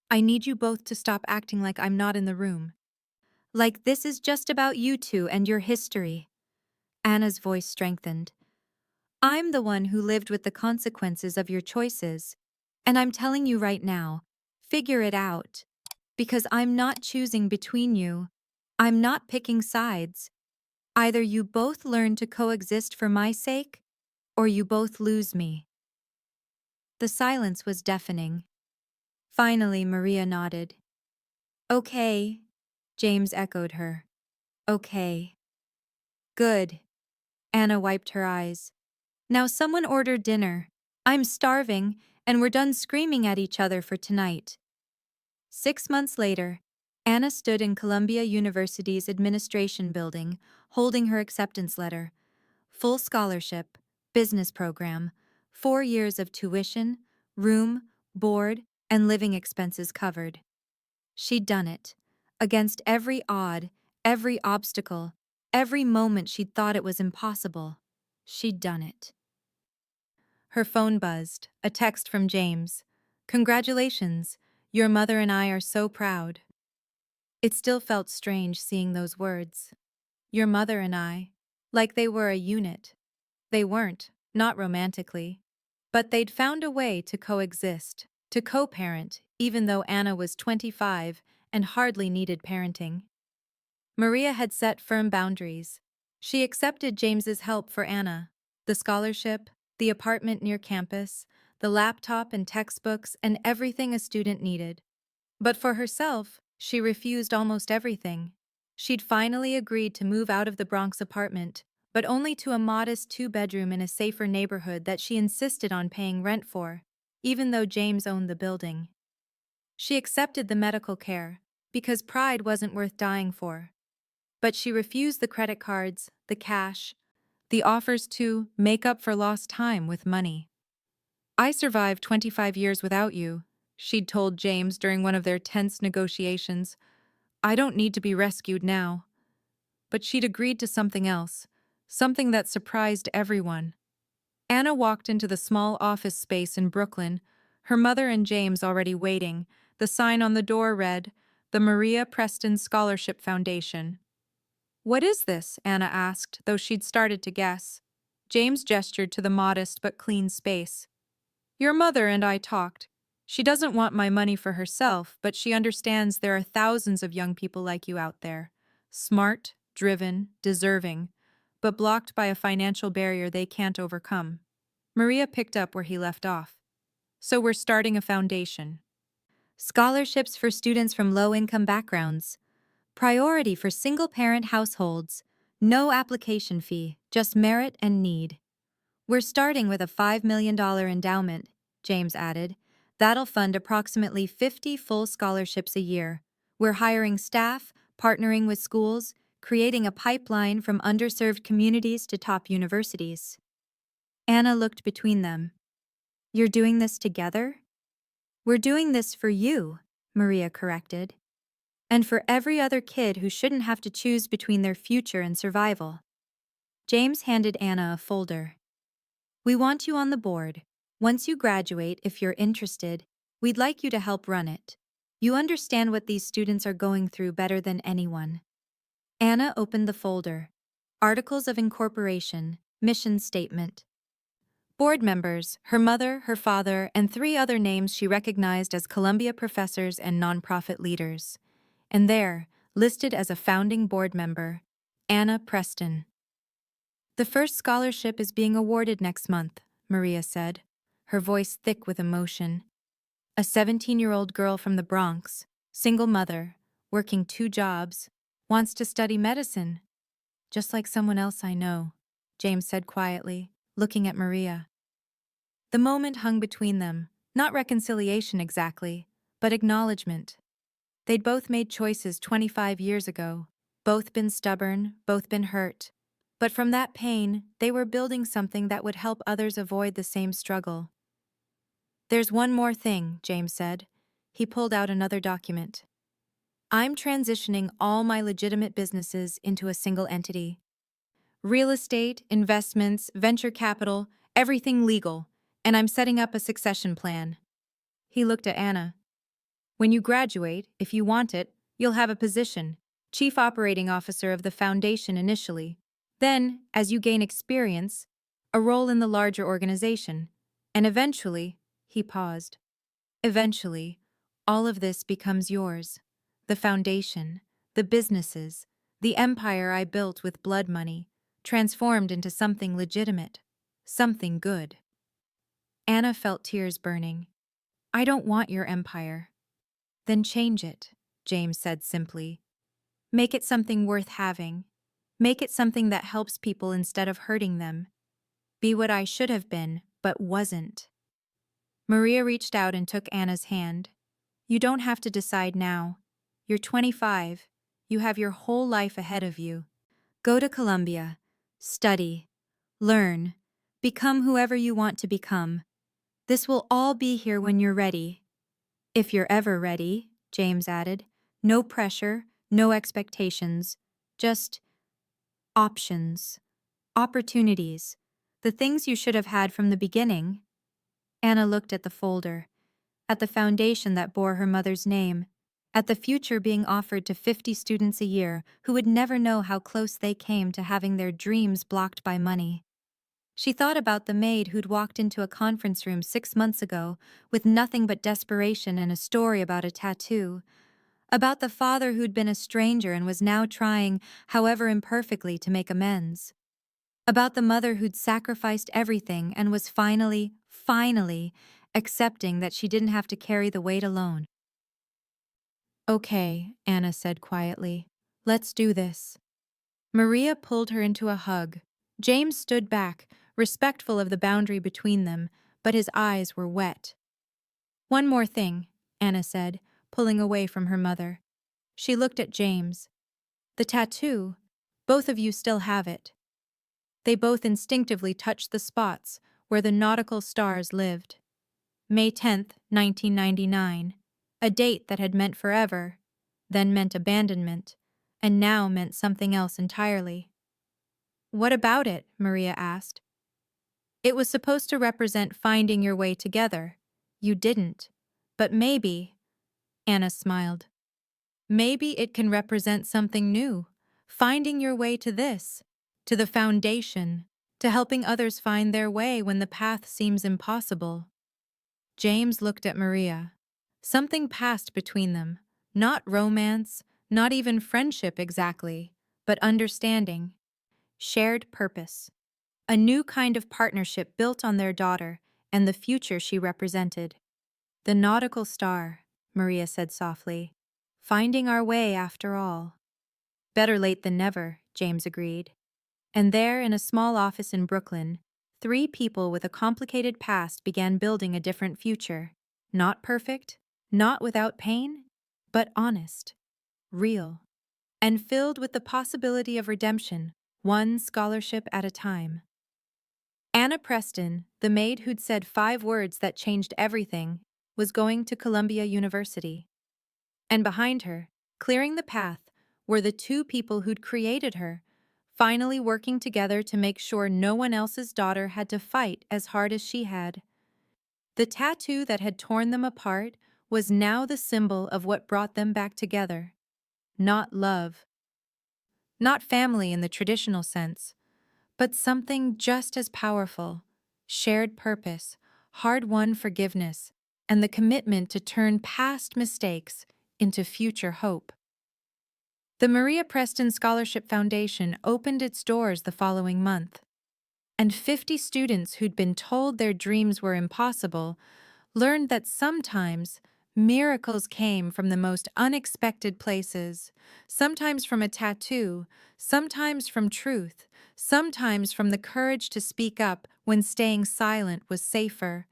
I need you both to stop acting like I'm not in the room. Like this is just about you two and your history. Anna's voice strengthened. I'm the one who lived with the consequences of your choices. And I'm telling you right now, figure it out. Because I'm not choosing between you. I'm not picking sides. Either you both learn to coexist for my sake, or you both lose me. The silence was deafening. Finally, Maria nodded. Okay, James echoed her. Okay. Good. Anna wiped her eyes. Now someone order dinner. I'm starving, and we're done screaming at each other for tonight. 6 months later, Anna stood in Columbia University's administration building, holding her acceptance letter. Full scholarship, business program, 4 years of tuition, room, board, and living expenses covered. She'd done it. Against every odd, every obstacle, every moment she'd thought it was impossible. She'd done it. Her phone buzzed, a text from James. Congratulations, your mother and I are so proud. It still felt strange seeing those words. Your mother and I, like they were a unit. They weren't, not romantically. But they'd found a way to coexist, to co-parent, even though Anna was 25 and hardly needed parenting. Maria had set firm boundaries. She accepted James's help for Anna, the scholarship, the apartment near campus, the laptop and textbooks, and everything a student needed. But for herself, she refused almost everything. She'd finally agreed to move out of the Bronx apartment, but only to a modest two-bedroom in a safer neighborhood that she insisted on paying rent for, even though James owned the building. She accepted the medical care, because pride wasn't worth dying for. But she refused the credit cards, the cash, the offers to make up for lost time with money. "I survived 25 years without you," she'd told James during one of their tense negotiations. "I don't need to be rescued now." But she'd agreed to something else, something that surprised everyone. Anna walked into the small office space in Brooklyn, her mother and James already waiting. The sign on the door read, "The Maria Preston Scholarship Foundation." "What is this?" Anna asked, though she'd started to guess. James gestured to the modest but clean space. "Your mother and I talked. She doesn't want my money for herself, but she understands there are thousands of young people like you out there. Smart, driven, deserving, but blocked by a financial barrier they can't overcome." Maria picked up where he left off. "So we're starting a foundation. Scholarships for students from low-income backgrounds. Priority for single-parent households. No application fee, just merit and need. We're starting with a $5 million endowment," James added. "That'll fund approximately 50 full scholarships a year. We're hiring staff, partnering with schools, creating a pipeline from underserved communities to top universities." Anna looked between them. "You're doing this together?" "We're doing this for you," Maria corrected. "And for every other kid who shouldn't have to choose between their future and survival." James handed Anna a folder. "We want you on the board. Once you graduate, if you're interested, we'd like you to help run it. You understand what these students are going through better than anyone." Anna opened the folder. Articles of incorporation, mission statement. Board members, her mother, her father, and 3 other names she recognized as Columbia professors and nonprofit leaders. And there, listed as a founding board member, Anna Preston. "The first scholarship is being awarded next month," Maria said, her voice thick with emotion. "A 17-year-old girl from the Bronx, single mother, working 2 jobs, wants to study medicine. Just like someone else I know," James said quietly, looking at Maria. The moment hung between them, not reconciliation exactly, but acknowledgement. They'd both made choices 25 years ago, both been stubborn, both been hurt. But from that pain, they were building something that would help others avoid the same struggle. "There's one more thing," James said. He pulled out another document. "I'm transitioning all my legitimate businesses into a single entity. Real estate, investments, venture capital, everything legal, and I'm setting up a succession plan." He looked at Anna. "When you graduate, if you want it, you'll have a position, chief operating officer of the foundation initially. Then, as you gain experience, a role in the larger organization. And eventually," he paused, "eventually, all of this becomes yours. The foundation, the businesses, the empire I built with blood money, transformed into something legitimate, something good." Anna felt tears burning. "I don't want your empire." "Then change it," James said simply. "Make it something worth having. Make it something that helps people instead of hurting them. Be what I should have been, but wasn't." Maria reached out and took Anna's hand. "You don't have to decide now. You're 25. You have your whole life ahead of you. Go to Columbia. Study. Learn. Become whoever you want to become. This will all be here when you're ready. If you're ever ready," James added. "No pressure, no expectations. Just options. Opportunities. The things you should have had from the beginning." Anna looked at the folder, at the foundation that bore her mother's name, at the future being offered to 50 students a year who would never know how close they came to having their dreams blocked by money. She thought about the maid who'd walked into a conference room 6 months ago with nothing but desperation and a story about a tattoo, About the father who'd been a stranger and was now trying, however imperfectly, to make amends. About the mother who'd sacrificed everything and was finally, accepting that she didn't have to carry the weight alone. Okay, Anna said quietly. Let's do this. Maria pulled her into a hug. James stood back, respectful of the boundary between them, but his eyes were wet. One more thing, Anna said, pulling away from her mother. She looked at James. The tattoo, both of you still have it. They both instinctively touched the spots where the nautical stars lived. May 10th, 1999, a date that had meant forever, then meant abandonment, and now meant something else entirely. What about it? Maria asked. It was supposed to represent finding your way together. You didn't. But maybe, Anna smiled. Maybe it can represent something new, finding your way to this, to the foundation, to helping others find their way when the path seems impossible. James looked at Maria. Something passed between them, not romance, not even friendship exactly, but understanding, shared purpose. A new kind of partnership built on their daughter and the future she represented. The nautical star, Maria said softly. Finding our way after all. Better late than never, James agreed. And there, in a small office in Brooklyn, three people with a complicated past began building a different future. Not perfect, not without pain, but honest, real, and filled with the possibility of redemption, one scholarship at a time. Anna Preston, the maid who'd said 5 words that changed everything, was going to Columbia University. And behind her, clearing the path, were the two people who'd created her, finally working together to make sure no one else's daughter had to fight as hard as she had. The tattoo that had torn them apart was now the symbol of what brought them back together. Not love. Not family in the traditional sense, but something just as powerful. Shared purpose, hard-won forgiveness, and the commitment to turn past mistakes into future hope. The Maria Preston Scholarship Foundation opened its doors the following month, and 50 students who'd been told their dreams were impossible learned that sometimes miracles came from the most unexpected places, sometimes from a tattoo, sometimes from truth, sometimes from the courage to speak up when staying silent was safer.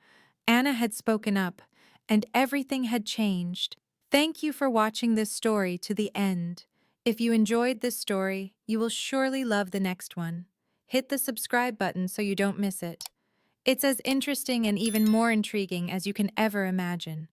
Anna had spoken up, and everything had changed. Thank you for watching this story to the end. If you enjoyed this story, you will surely love the next one. Hit the subscribe button so you don't miss it. It's as interesting and even more intriguing as you can ever imagine.